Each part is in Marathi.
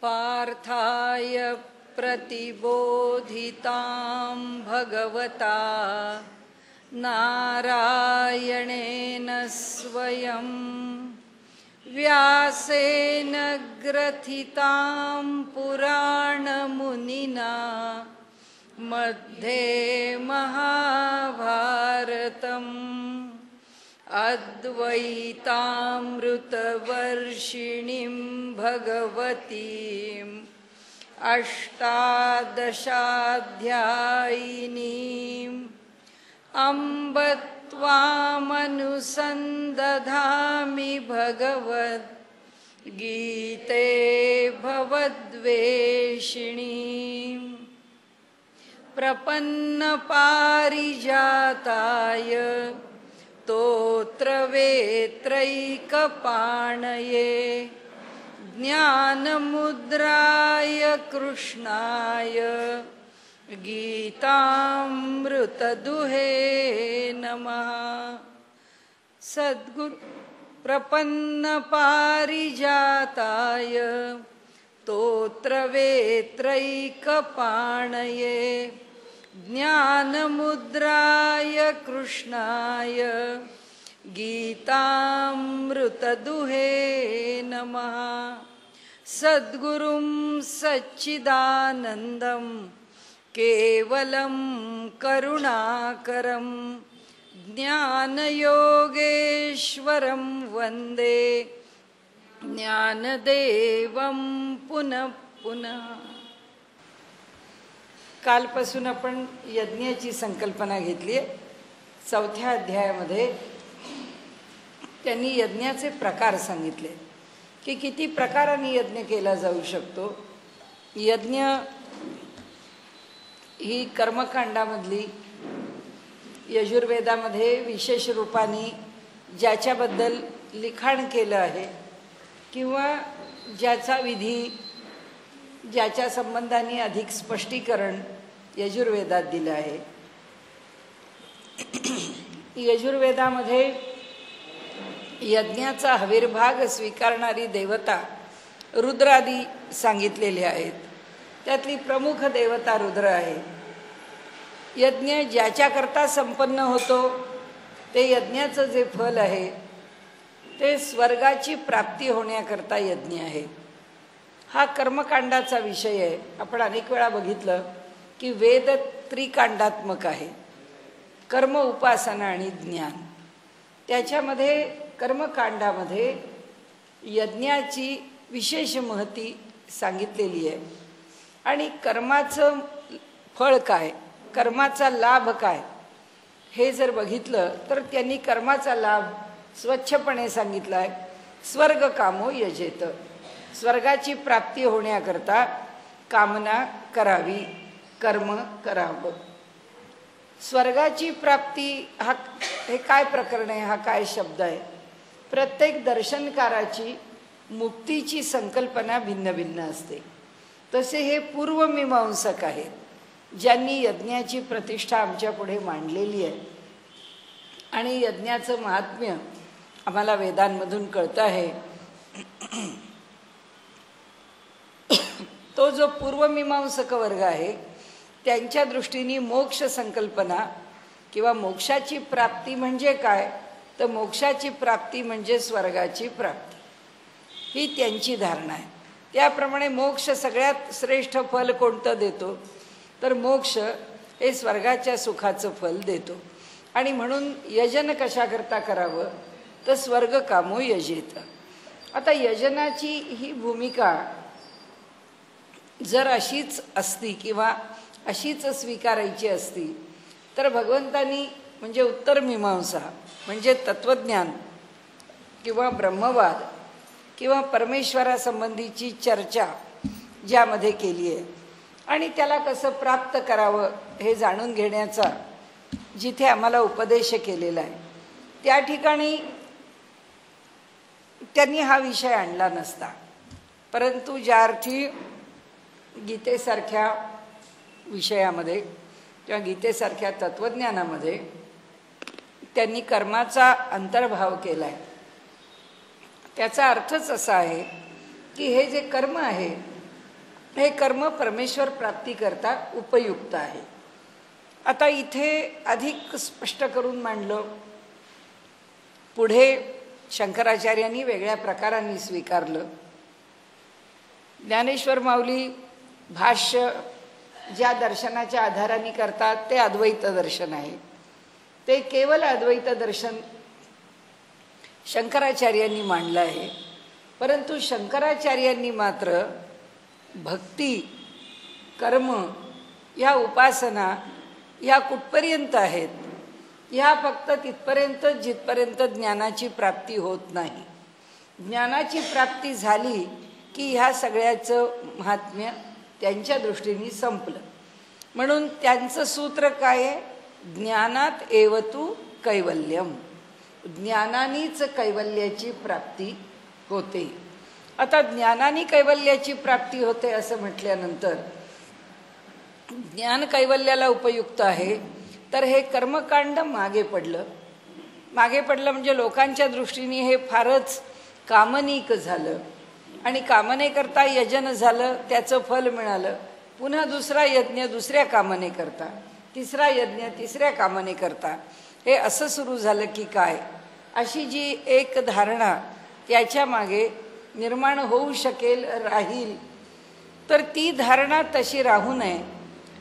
पार्थाय प्रतिबोधितां भगवता नारायणेन स्वयं व्यासेन ग्रथितां पुराणमुनिना मध्ये महाभारतम् अद्वैतामृतवर्षिणीं भगवतीम् अष्टादशाध्यायिनीम् अम्ब त्वामनुसन्दधामि भगवद्गीते भवद्वेषिणीम् प्रपन्नपारिजाताय स्तोत्रवेत्रैकपाणये ज्ञानमुद्राय कृष्णाय गीतामृतदुहे नमः। सद्गुरु प्रपन्नपारिजाताय स्तोत्रवेत्रैकपाणये ज्ञानमुद्राय कृष्णाय गीतामृतदुहे नमः। सद्गुरुं सच्चिदानन्दं केवलं करुणाकरं ज्ञानयोगेश्वरं वन्दे ज्ञानदेवं पुनः पुनः। कालपासून आपण यज्ञाची संकल्पना घेतली आहे। चौथ्या अध्यायामध्ये त्यांनी यज्ञाचे प्रकार सांगितले की किती प्रकारांनी यज्ञ केला जाऊ शकतो। यज्ञ ही कर्मकांडामधली यजुर्वेदामध्ये विशेष रूपाने ज्याच्याबद्दल लिखाण केलं आहे किंवा ज्याचा विधी ज्याच्या संबंधाने अधिक स्पष्टीकरण यजुर्वेदात दिलं आहे। यजुर्वेदामध्ये यज्ञाचा हविर्भाग स्वीकारणारी देवता रुद्रादी सांगितलेले आहेत। त्यातली प्रमुख देवता रुद्र आहे। यज्ञ ज्याच्याकरता संपन्न होतो ते यज्ञाचं जे फल आहे ते स्वर्गाची प्राप्ती होण्याकरता यज्ञ आहे। हा कर्मकांडाचा विषय आहे। आपण अनेक वेळा बघितलं की वेद त्रिकांडात्मक आहे, कर्म, उपासना आणि ज्ञान। त्याच्यामध्ये कर्मकांडामध्ये यज्ञाची विशेष महती सांगितलेली आहे आणि कर्माचं फळ काय, कर्माचा लाभ काय हे जर बघितलं तर त्यांनी कर्माचा लाभ स्वच्छपणे सांगितला आहे। स्वर्ग कामो यजेत, स्वर्गाची प्राप्ती होण्याकरता कामना करावी, कर्म करावं। स्वर्गाची प्राप्ती हा हे काय प्रकरण आहे, हा काय शब्द आहे। प्रत्येक दर्शनकाराची मुक्तीची संकल्पना भिन्न भिन्न असते। तसे हे पूर्वमीमांसक आहेत ज्यांनी यज्ञाची प्रतिष्ठा आमच्या पुढे मांडलेली आहे आणि यज्ञाचं महात्म्य आम्हाला वेदांमधून कळतं आहे। तो जो पूर्वमीमांसक वर्ग आहे त्यांच्या दृष्टीने मोक्ष संकल्पना किंवा मोक्षाची प्राप्ती म्हणजे काय, तर मोक्षाची प्राप्ती म्हणजे स्वर्गाची प्राप्ती, ही त्यांची धारणा आहे। त्याप्रमाणे मोक्ष सगळ्यात श्रेष्ठ फल कोणतं देतो, तर मोक्ष हे स्वर्गाच्या सुखाचं फल देतो। आणि म्हणून यजन कशाकरता करावं, तर स्वर्ग कामो यजेत। आता यजनाची ही भूमिका जर अशीच असती किंवा अशीच स्वीकारायची असती तर भगवंतांनी म्हणजे उत्तर मीमांसा म्हणजे तत्वज्ञान किंवा ब्रह्मवाद किंवा परमेश्वरासंबंधीची चर्चा ज्यामध्ये केली आहे आणि त्याला कसं प्राप्त करावं हे जाणून घेण्याचा जिथे आम्हाला उपदेश केलेला आहे त्या ठिकाणी त्यांनी हा विषय आणला नसता। परंतु ज्या अर्थी गीतेसारख्या विषयामध्ये किंवा गीतेसारख्या तत्वज्ञानामध्ये त्यांनी कर्माचा अंतर्भाव केला आहे, त्याचा अर्थच असा आहे की हे जे कर्म आहे हे कर्म परमेश्वर प्राप्ती करता उपयुक्त आहे. आता इथे अधिक स्पष्ट करून मांडलं. पुढे शंकराचार्यांनी वेगळ्या प्रकारांनी स्वीकारलं. ज्ञानेश्वर माऊली भाष्य ज्या दर्शनाच्या आधाराने करतात ते अद्वैत दर्शन आहे. ते केवळ अद्वैत दर्शन शंकराचार्यांनी मांडलं आहे. परंतु शंकराचार्यांनी मात्र भक्ती, कर्म, या उपासना या कुठपर्यंत आहेत, ह्या फक्त तिथपर्यंत जिथपर्यंत ज्ञानाची प्राप्ती होत नाही. ज्ञानाची प्राप्ती झाली की ह्या सगळ्याचं महात्म्य त्यांच्या दृष्टीने संपलं. म्हणून त्यांचं सूत्र काय आहे? ज्ञानात एवतु कैवल्यम. ज्ञानानीच कैवल्याची प्राप्ती होते. आता ज्ञानाने कैवल्याची प्राप्ती होते असं म्हटल्यानंतर ज्ञान कैवल्याला उपयुक्त आहे, तर हे कर्मकांड मागे पडलं. मागे पडलं म्हणजे लोकांच्या दृष्टीने हे फारच कामनिक झालं आणि कामनेकरता यजन झालं, त्याचं फल मिळालं. पुन्हा दुसरा यज्ञ दुसऱ्या कामनेकरता, तिसरा यज्ञ तिसऱ्या कामनेकरता, हे असं सुरू झालं की काय, अशी जी एक धारणा त्याच्या मागे निर्माण होऊ शकेल, राहील. तर ती धारणा तशी राहू नये,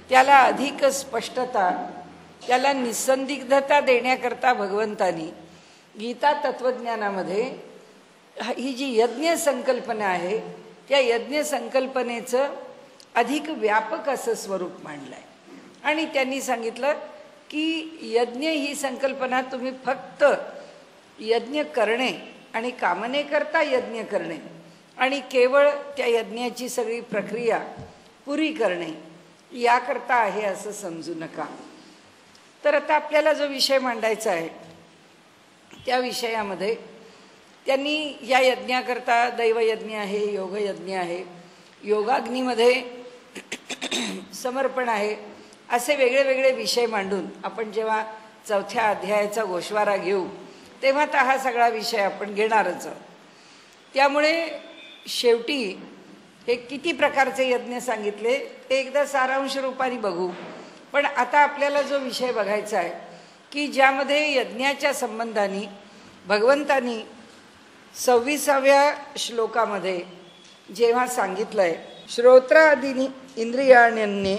त्याला अधिक स्पष्टता, त्याला निसंदिग्धता देण्याकरता भगवंतानी गीता तत्वज्ञानामध्ये ही जी यज्ञ संकल्पना आहे त्या यज्ञ संकल्पनेचं अधिक व्यापक असं स्वरूप मांडलं आहे. आणि त्यांनी सांगितलं की यज्ञ ही संकल्पना तुम्ही फक्त यज्ञ करणे आणि कामनेकरता यज्ञ करणे आणि केवळ त्या यज्ञाची सगळी प्रक्रिया पुरी करणे याकरता आहे असं समजू नका. तर आता आपल्याला जो विषय मांडायचा आहे त्या विषयामध्ये त्यांनी या यज्ञाकरता दैवयज्ञ आहे, योगयज्ञ आहे, योगाग्नीमध्ये समर्पण आहे, असे वेगळे वेगळे विषय मांडून आपण जेव्हा 4थ्या अध्यायाचा गोषवारा घेऊ तेव्हा तर हा सगळा विषय आपण घेणारच आहोत. त्यामुळे शेवटी हे किती प्रकारचे यज्ञ सांगितले ते एकदा सारांश रूपाने बघू. पण आता आपल्याला जो विषय बघायचा आहे की ज्यामध्ये यज्ञाच्या संबंधाने भगवंतानी 26व्या श्लोकामध्ये जेव्हा सांगितलंय, श्रोत्रादीनी इंद्रियाण्यन्ये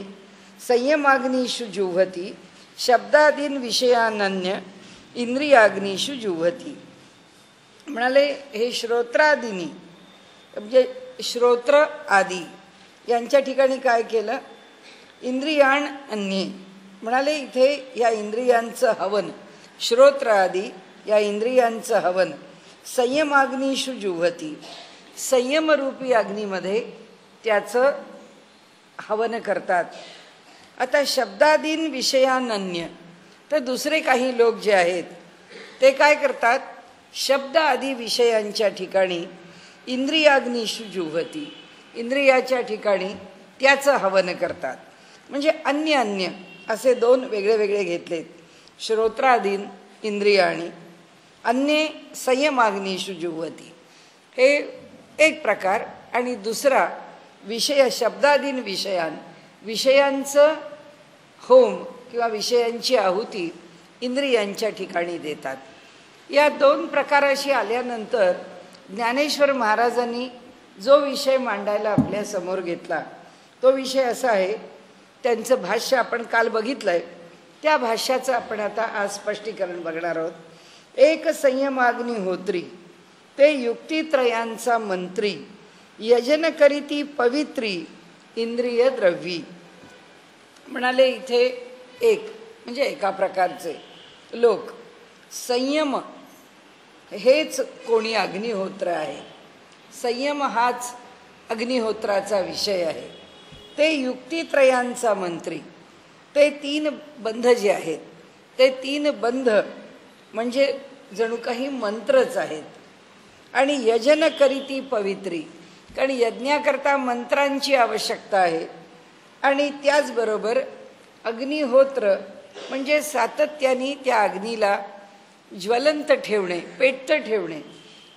संयमाग्निषु जुह्वति शब्दादीन विषयानन्य इंद्रियाग्निषु जुह्वति. म्हणाले हे श्रोत्रादीनी म्हणजे श्रोत्र आदी यांच्या ठिकाणी काय केलं? इंद्रियाण अन्ये. म्हणाले इथे या इंद्रियांचं हवन, श्रोत्र आदी या इंद्रियांचं हवन संयमाग्निषु जुह्वति, संयमरूपी अग्नीमध्ये त्याचं हवन करतात. आता शब्दादीन विषयानन्य, तर दुसरे काही लोक जे आहेत ते काय करतात? शब्द आदी विषयांच्या ठिकाणी इंद्रियाग्निषु जुह्वति, इंद्रियाच्या ठिकाणी त्याचं हवन करतात. म्हणजे अन्य अन्य असे दोन वेगळे वेगळे घेतलेत. श्रोत्रादीन इंद्रियाणी, अन्य संयमाग्निषु जुह्वति, हे एक प्रकार. आणि दुसरा विषय शब्दादीन विषयान, विषयांचं होम किंवा विषयांची आहुती इंद्रियांच्या ठिकाणी देतात. या दोन प्रकाराशी आल्यानंतर ज्ञानेश्वर महाराजांनी जो विषय मांडायला आपल्या समोर घेतला तो विषय असा आहे. त्यांचं भाष्य आपण काल बघितलंय, त्या भाष्याचं आपण आता आज स्पष्टीकरण बघणार आहोत. एक संयमाग्निहोत्री ते युक्तित्रयांचा मंत्री, यजन करीती पवित्री इंद्रिय द्रव्यी. म्हणाले इथे एक म्हणजे एका प्रकारचे लोक, संयम हेच कोणी अग्निहोत्र आहे, संयम हाच अग्निहोत्राचा विषय आहे. ते युक्तित्रयांचा मंत्री, ते 3 बंध जे आहेत ते 3 बंध म्हणजे जणू काही मंत्रच आहेत. आणि यजन करीती पवित्री, कारण यज्ञाकरता मंत्रांची आवश्यकता आहे. आणि त्याचबरोबर अग्निहोत्र म्हणजे सातत्याने त्या अग्नीला ज्वलंत ठेवणे, पेटत ठेवणे.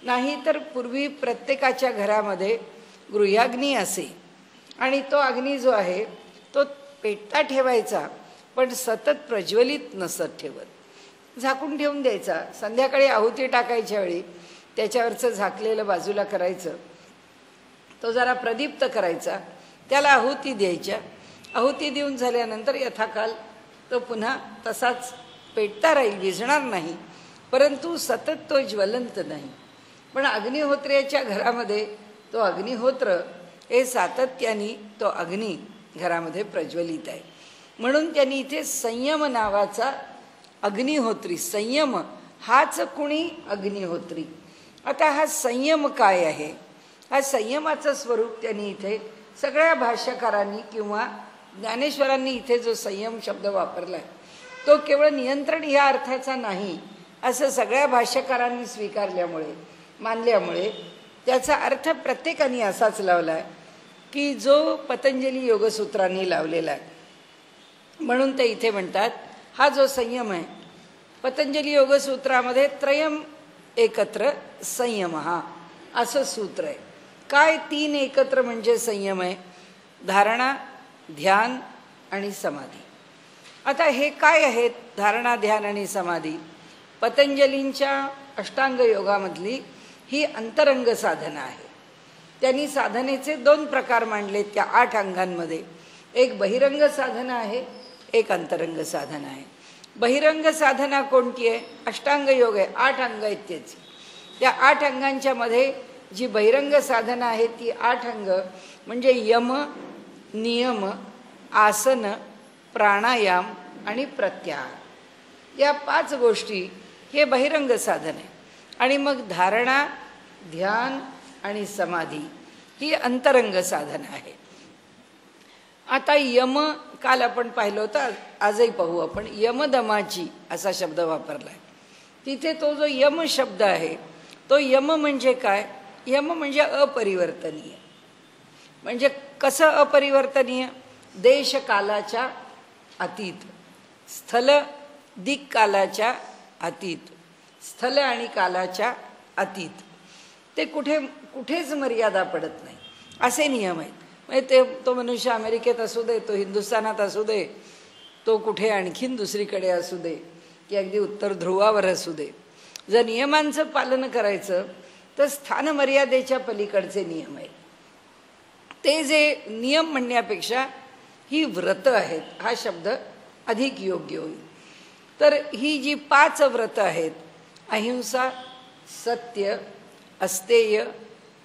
नाही तर पूर्वी प्रत्येकाच्या घरामध्ये गृहाग्नी असे आणि तो अग्नी जो आहे तो पेटता ठेवायचा, पण सतत प्रज्वलित नसत ठेवत, झाकून ठेवून द्यायचा. संध्याकाळी आहुती टाकायच्या वेळी त्याच्यावरचं झाकलेलं बाजूला करायचं, तो जरा प्रदीप्त करायचा, त्याला आहुती द्यायच्या. आहुती देऊन झाल्यानंतर यथाकाल तो पुन्हा तसाच पेटता राहील, विझणार नाही, परंतु सतत तो ज्वलंत नाही. पण अग्निहोत्र्याच्या घरामध्ये तो अग्निहोत्र हे सातत्याने तो अग्नी घरामध्ये प्रज्वलित आहे. म्हणून त्यांनी इथे संयम नावाचा अग्निहोत्री, संयम हाच कुणी अग्निहोत्री. आता हा संयम काय आहे, हा संयमाचं स्वरूप त्यांनी इथे सगळ्या भाष्यकारांनी किंवा ज्ञानेश्वरांनी इथे जो संयम शब्द वापरला आहे तो केवळ नियंत्रण या अर्थाचा नाही असं सगळ्या भाष्यकारांनी स्वीकारल्यामुळे, मानल्यामुळे त्याचा अर्थ प्रत्येकाने असाच लावला आहे की जो पतंजली योगसूत्रांनी लावलेला आहे. म्हणून ते इथे म्हणतात हा जो संयम आहे, पतंजली योगसूत्रामध्ये त्रयम एकत्र संयम हा असं सूत्र आहे. काय तीन एकत्र म्हणजे संयम आहे? धारणा, ध्यान आणि समाधी. आता हे काय आहेत धारणा, ध्यान आणि समाधी? पतंजलींच्या अष्टांग योगामधली ही अंतरंग साधना आहे. त्यांनी साधनेचे दोन प्रकार मांडले त्या 8 अंगांमध्ये. एक बहिरंग साधना आहे, एक अंतरंग साधना आहे. बहिरंग साधना कोणती आहे? अष्टांग योग आहे, 8 अंग आहेत त्याची. त्या 8 अंगांच्या मध्ये जी बहिरंग साधना आहे ती 8 अंग म्हणजे यम, नियम, आसन, प्राणायाम आणि प्रत्याहार, या 5 गोष्टी हे बहिरंग साधन आहे. आणि मग धारणा, ध्यान आणि समाधी ही अंतरंग साधन आहे. आता यम काल आपण पाहिलं होतं, आजही पाहू आपण. यमदमाची असा शब्द वापरला आहे. तिथे तो जो यम शब्द आहे तो यम म्हणजे काय? यम म्हणजे अपरिवर्तनीय. म्हणजे कसं अपरिवर्तनीय? देश कालाच्या अतीत, स्थल दिक कालाच्या अतीत, स्थल आणि कालाच्या अतीत. ते कुठेच मर्यादा पडत नाही असे नियम आहेत. म्हणजे तो मनुष्य अमेरिकेत असू दे, तो हिंदुस्थानात असू दे, तो कुठे आणखीन दुसरीकडे असू दे, की अगदी उत्तर ध्रुवावर असू दे, जर नियमांचं पालन करायचं तर स्थानमर्यादेच्या पलीकडचे नियम आहेत. ते जे नियम म्हणण्यापेक्षा ही व्रत आहेत हा शब्द अधिक योग्य होईल. तर ही जी 5 व्रत आहेत, अहिंसा, सत्य, अस्तेय,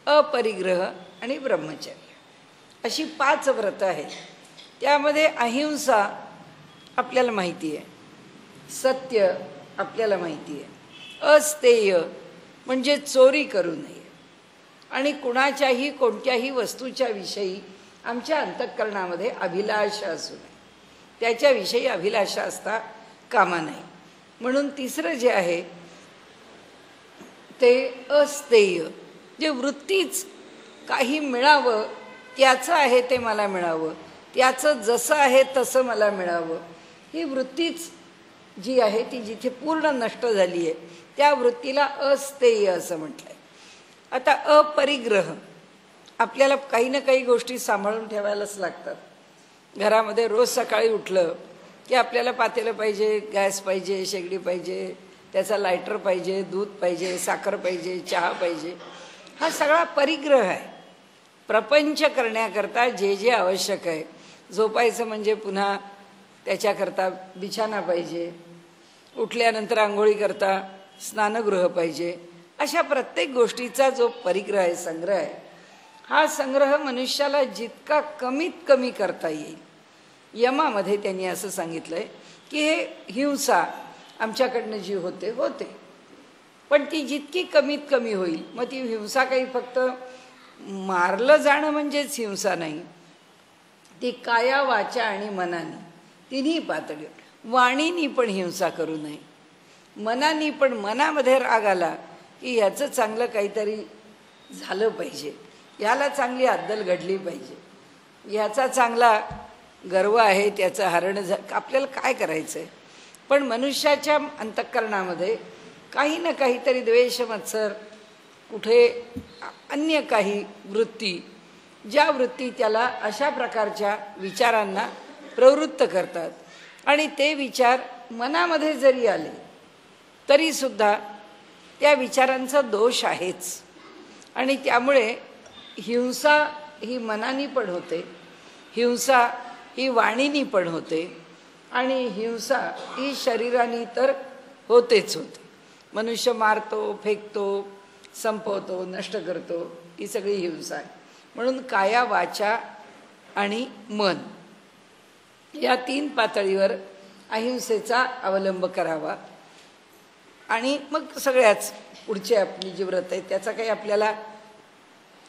अपरिग्रह आणि ब्रह्मचर्य, अशी 5 व्रत आहेत. त्यामध्ये अहिंसा आपल्याला माहिती आहे, सत्य आपल्याला माहिती आहे, अस्तेय म्हणजे चोरी करू नये, आणि कुणाच्याही कोणत्याही वस्तूच्या विषयी आमच्या अंतःकरणामध्ये अभिलाषा असू नये, त्याच्याविषयी अभिलाषा असता कामा नये. म्हणून तिसरं जे आहे ते अस्तेय, जे वृत्तीच काही मिळावं त्याचं आहे ते मला मिळावं, त्याचं जसं आहे तसं मला मिळावं, ही वृत्तीच जी आहे ती जिथे पूर्ण नष्ट झाली आहे त्या वृत्तीला अस्तेय असं म्हटलंय. आता अपरिग्रह, आपल्याला काही ना काही गोष्टी सांभाळून ठेवायलाच लागतात. घरामध्ये रोज सकाळी उठलं की आपल्याला पातेलं पाहिजे, गॅस पाहिजे, शेगडी पाहिजे, त्याचा लायटर पाहिजे, दूध पाहिजे, साखर पाहिजे, चहा पाहिजे. हा सगळा परिग्रह आहे. प्रपंच करण्याकरता जे जे आवश्यक आहे, झोपायचं म्हणजे पुन्हा त्याच्याकरता बिछाना पाहिजे, उठल्यानंतर आंघोळी करता स्नानगृह पाहिजे, अशा प्रत्येक गोष्टीचा जो परिग्रह आहे, संग्रह आहे, हा संग्रह मनुष्याला जितका कमीत कमी करता येईल. यमामध्ये त्यांनी असं सांगितलंय की हे हिंसा आमच्याकडनं जी होते, पण ती जितकी कमीत कमी होईल. मग ती हिंसा काही फक्त मारलं जाणं म्हणजेच हिंसा नाही, ती काया, वाचा आणि मनाने तिन्ही पातळीवर. वाणीनी पण हिंसा करू नये, मनानी पण. मनामध्ये राग आला की ह्याचं चांगलं काहीतरी झालं पाहिजे, ह्याला चांगली अद्दल घडली पाहिजे, ह्याचा चांगला गर्व आहे त्याचं हरण आपल्याला काय करायचं आहे. पण मनुष्याच्या अंतःकरणामध्ये काही ना काहीतरी द्वेष, मत्सर, कुठे अन्य काही वृत्ती ज्या वृत्ती त्याला अशा प्रकारच्या विचारांना प्रवृत्त करतात, आणि ते विचार मनामध्ये जरी आले तरीसुद्धा त्या विचारांचा दोष आहेच. आणि त्यामुळे हिंसा ही मनानी पण होते, हिंसा ही वाणीनी पण होते, आणि हिंसा ही शरीरानी तर होतेच होते. मनुष्य मारतो, फेकतो, संपवतो, नष्ट करतो, ही सगळी हिंसा आहे. म्हणून काया, वाचा आणि मन या 3 पातळीवर अहिंसेचा अवलंब करावा. आणि मग सगळ्याच पुढचे आपली जी व्रत आहे त्याचा काही आपल्याला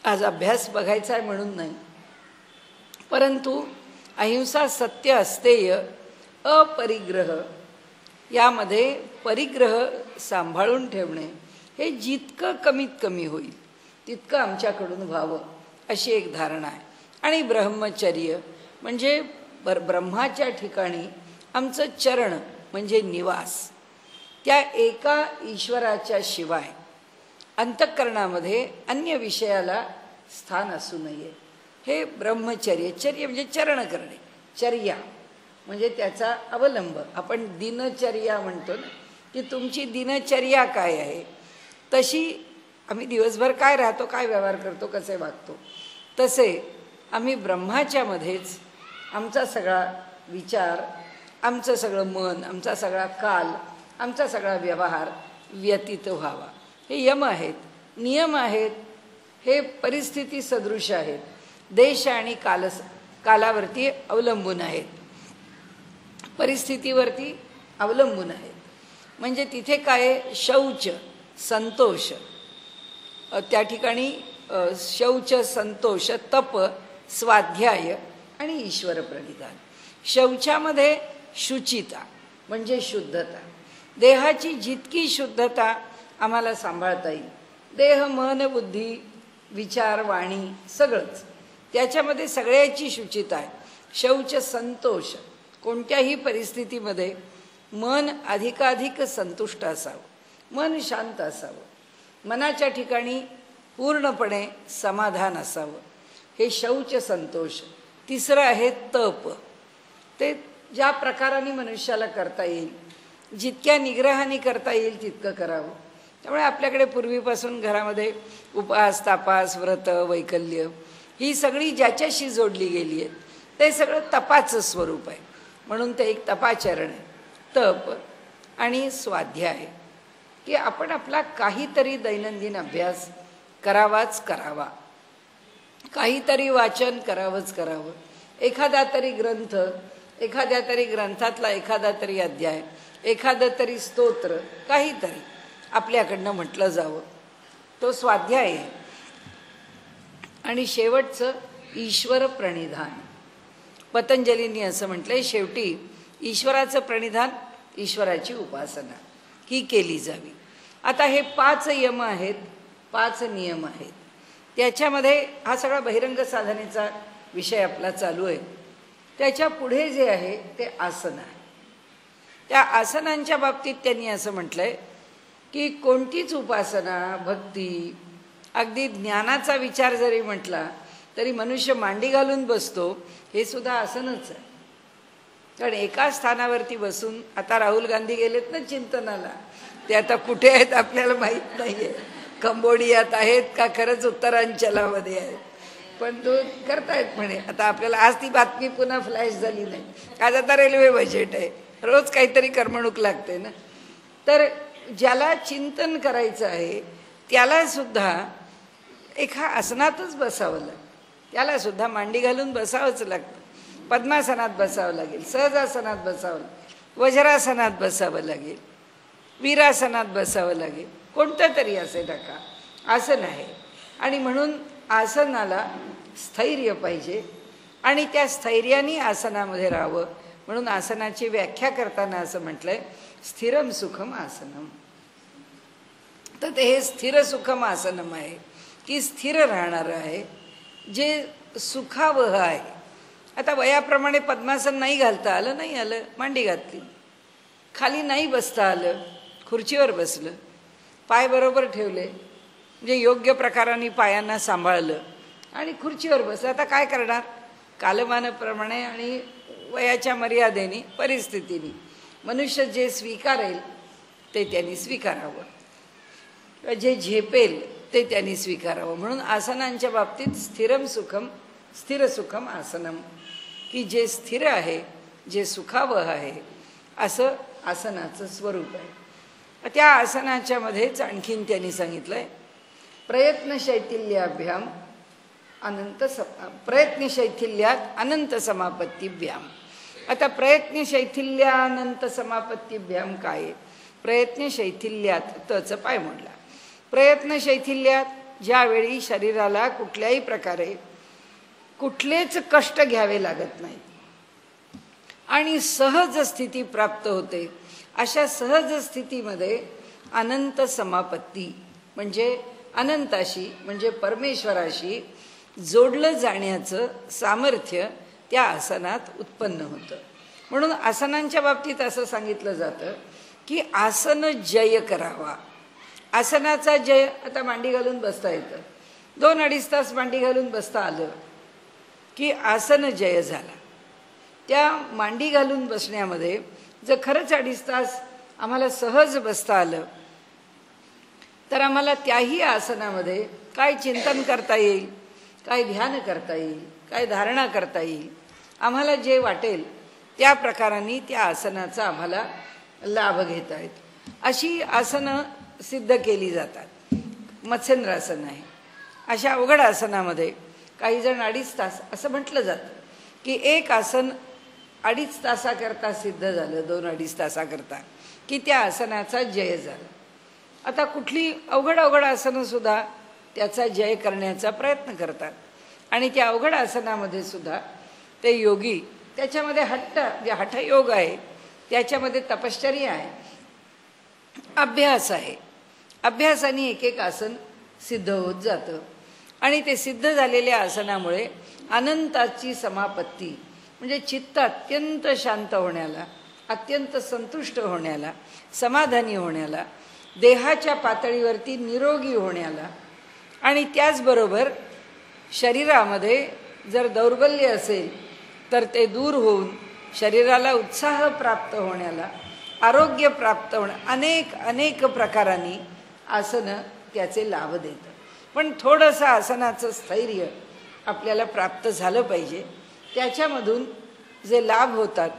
आज अभ्यास बघायचा आहे म्हणून नाही, परंतु अहिंसा, सत्य, अस्तेय, अपरिग्रह यामध्ये परिग्रह सांभाळून ठेवणे हे जितकं कमीत कमी होईल तितकं आमच्याकडून व्हावं अशी एक धारणा आहे. आणि ब्रह्मचर्य म्हणजे ब्रह्माच्या ठिकाणी आमचं चरण म्हणजे निवास, त्या एका ईश्वराच्या शिवाय अंतःकरणामध्ये अन्य विषयाला स्थान असू नये. हे ब्रह्मचर्य. चर्य म्हणजे चरण करणे, चर्या म्हणजे त्याचा अवलंब. आपण दिनचर्या म्हणतो ना, की तुमची दिनचर्या काय आहे, तशी आम्ही दिवसभर काय राहतो, काय व्यवहार करतो, कसे वागतो, तसे आम्ही ब्रह्माच्या मध्येच आमचा सगळा विचार, आमचं सगळं मन, आमचा सगळा काल, आमचा सगळा व्यवहार व्यतीत व्हावा. हे यम आहेत, नियम आहेत, हे परिस्थिती सदृश आहेत, देश आणि कालावरती अवलंबून आहेत, परिस्थितीवरती अवलंबून आहेत. म्हणजे तिथे काय, शौच, संतोष, त्या ठिकाणी शौच, संतोष, तप, स्वाध्याय आणि ईश्वर प्रणिधान. शौचामध्ये शुचिता म्हणजे शुद्धता, देहाची जितकी शुद्धता आम्हाला सांभाळता येईल, देह, मन, बुद्धी, विचार, वाणी सगळंच, त्याच्यामध्ये सगळ्याची शुचिता आहे. शौच, संतोष, कोणत्याही परिस्थितीमध्ये मन अधिकाधिक संतुष्ट असावं, मन शांत असावं, मनाच्या ठिकाणी पूर्णपणे समाधान असावं, हे शौच, संतोष. तिसरं आहे तप. ते ज्या प्रकाराने मनुष्याला करता येईल, जितक्या निग्रहाने करता येईल तितकं करावं. त्यामुळे आपल्याकडे पूर्वीपासून घरामध्ये उपवास, तापास, व्रत, वैकल्य ही सगळी ज्याच्याशी जोडली गेली आहेत, ते सगळं तपाचं स्वरूप आहे. म्हणून ते एक तपाचरण आहे. तप आणि स्वाध्याय, की आपण आपला काहीतरी दैनंदिन अभ्यास करावाच करावा, काहीतरी वाचन करावंच करावं, एखादा तरी ग्रंथ, एखाद्या तरी ग्रंथातला एखादा तरी अध्याय, एखादं तरी स्तोत्र, काहीतरी आपल्याकडनं म्हटलं जावं, तो स्वाध्याय आहे. आणि शेवटचं ईश्वर प्रणिधान. पतंजलींनी असं म्हटलंय, शेवटी ईश्वराचं प्रणिधान, ईश्वराची उपासना ही केली जावी. आता हे 5 यम आहेत, 5 नियम आहेत. त्याच्यामध्ये हा सगळा बहिरंग साधनेचा विषय आपला चालू आहे. त्याच्या पुढे जे आहे ते आसन आहे. त्या आसनांच्या बाबतीत त्यांनी असं म्हटलंय की कोणतीच उपासना, भक्ती, अगदी ज्ञानाचा विचार जरी म्हटला तरी मनुष्य मांडी घालून बसतो, हे सुद्धा आसनच आहे. कारण एका स्थानावरती बसून, आता राहुल गांधी गेलेत ना चिंतनाला, ते आता कुठे आहेत आपल्याला माहीत नाही आहे, कंबोडियात आहेत का खरंच उत्तरांचलामध्ये आहेत, पण तो करतायत म्हणे. आता आपल्याला आज ती बातमी पुन्हा फ्लॅश झाली नाही, आज आता रेल्वे बजेट आहे, रोज काहीतरी करमणूक लागते ना. तर ज्याला चिंतन करायचं आहे त्याला सुद्धा एका आसनातच बसावं लागतं, त्याला सुद्धा मांडी घालून बसावंच लागतं. पद्मासनात बसावं लागेल, सहजासनात बसावं लागेल, वज्रासनात बसावं लागेल, वीरासनात बसावं लागेल, कोणतं तरी असे नका आसन आहे. आणि म्हणून आसनाला स्थैर्य पाहिजे आणि त्या स्थैर्याने आसनामध्ये राहावं. म्हणून आसनाची व्याख्या करताना असं म्हटलंय, स्थिरम सुखम आसनम. तर ते हे स्थिर सुखम आसनम आहे, की स्थिर राहणारं आहे, जे सुखावह आहे. आता वयाप्रमाणे पद्मासन नाही घालता आलं, नाही आलं, मांडी घातली, खाली नाही बसता आलं, खुर्चीवर बसलं, पाय बरोबर ठेवले, म्हणजे योग्य प्रकाराने पायांना सांभाळलं आणि खुर्चीवर बस. आता काय करणार, कालमानाप्रमाणे आणि वयाच्या मर्यादेने, परिस्थितीने मनुष्य जे स्वीकारेल ते त्यांनी स्वीकारावं, किंवा जे झेपेल ते त्यांनी स्वीकारावं. म्हणून आसनांच्या बाबतीत स्थिर सुखम आसनम, की जे स्थिर आहे, जे सुखावह आहे, असं आसनाचं स्वरूप आहे. त्या आसनाच्या मध्येच आणखीन त्यांनी सांगितलंय प्रयत्नशैथिल्याभ्याम प्रयत्नशैथिल्यात अनंत समापत्तीभ्याम. आता प्रयत्नशैथिल्यानंत समापत्तीभ्याम काय? प्रयत्नशैथिल्यात तचं पाय मोडला. प्रयत्नशैथिल्यात ज्यावेळी शरीराला कुठल्याही प्रकारे कुठलेच कष्ट घ्यावे लागत नाही आणि सहज स्थिती प्राप्त होते, अशा सहज स्थितीमध्ये अनंत समापत्ती म्हणजे अनंताशी म्हणजे परमेश्वराशी जोडलं जाण्याचं सामर्थ्य त्या आसनात उत्पन्न होतं. म्हणून आसनांच्या बाबतीत असं सांगितलं जातं की आसन जय करावा. आसनाचा जय, आता मांडी घालून बसता येतं, 2-2.5 तास मांडी घालून बसता आलं की आसन जय झाला. त्या मांडी घालून बसण्यामध्ये जर खरंच 2.5 तास आम्हाला सहज बसता आलं तर आम्हाला त्याही आसनामध्ये काय चिंतन करता येईल, काय ध्यान करता येईल, काय धारणा करता येईल, आम्हाला जे वाटेल त्या प्रकाराने त्या आसनाचा आम्हाला लाभ घेता येतो. अशी आसनं सिद्ध केली जातात. मत्स्येंद्रासन आहे. अशा अवघड आसनामध्ये काही जण 2.5 तास असं म्हटलं जातं की एक आसन 2.5 तासाकरता सिद्ध झालं, 2-2.5 तासाकरता, की त्या आसनाचा जय झाला. आता कुठली अवघड आसनं सुद्धा त्याचा जय करण्याचा प्रयत्न करतात आणि त्या अवघड आसनामध्ये सुद्धा ते योगी, त्याच्यामध्ये हठयोग आहे, त्याच्यामध्ये तपश्चर्या आहे, अभ्यास आहे. अभ्यासाने एक आसन सिद्ध होत जातं आणि ते सिद्ध झालेल्या आसनामुळे अनंताची समापत्ती म्हणजे चित्त अत्यंत शांत होण्याला, अत्यंत संतुष्ट होण्याला, समाधानी होण्याला, देहाच्या पातळीवरती निरोगी होण्याला आणि त्याचबरोबर शरीरामध्ये जर दौर्बल्य असेल तर ते दूर होऊन शरीराला उत्साह प्राप्त होण्याला, आरोग्य प्राप्त होणं, अनेक प्रकारांनी आसनं त्याचे लाभ देतं. पण थोडंसं आसनाचं स्थैर्य आपल्याला प्राप्त झालं पाहिजे. त्याच्यामधून जे लाभ होतात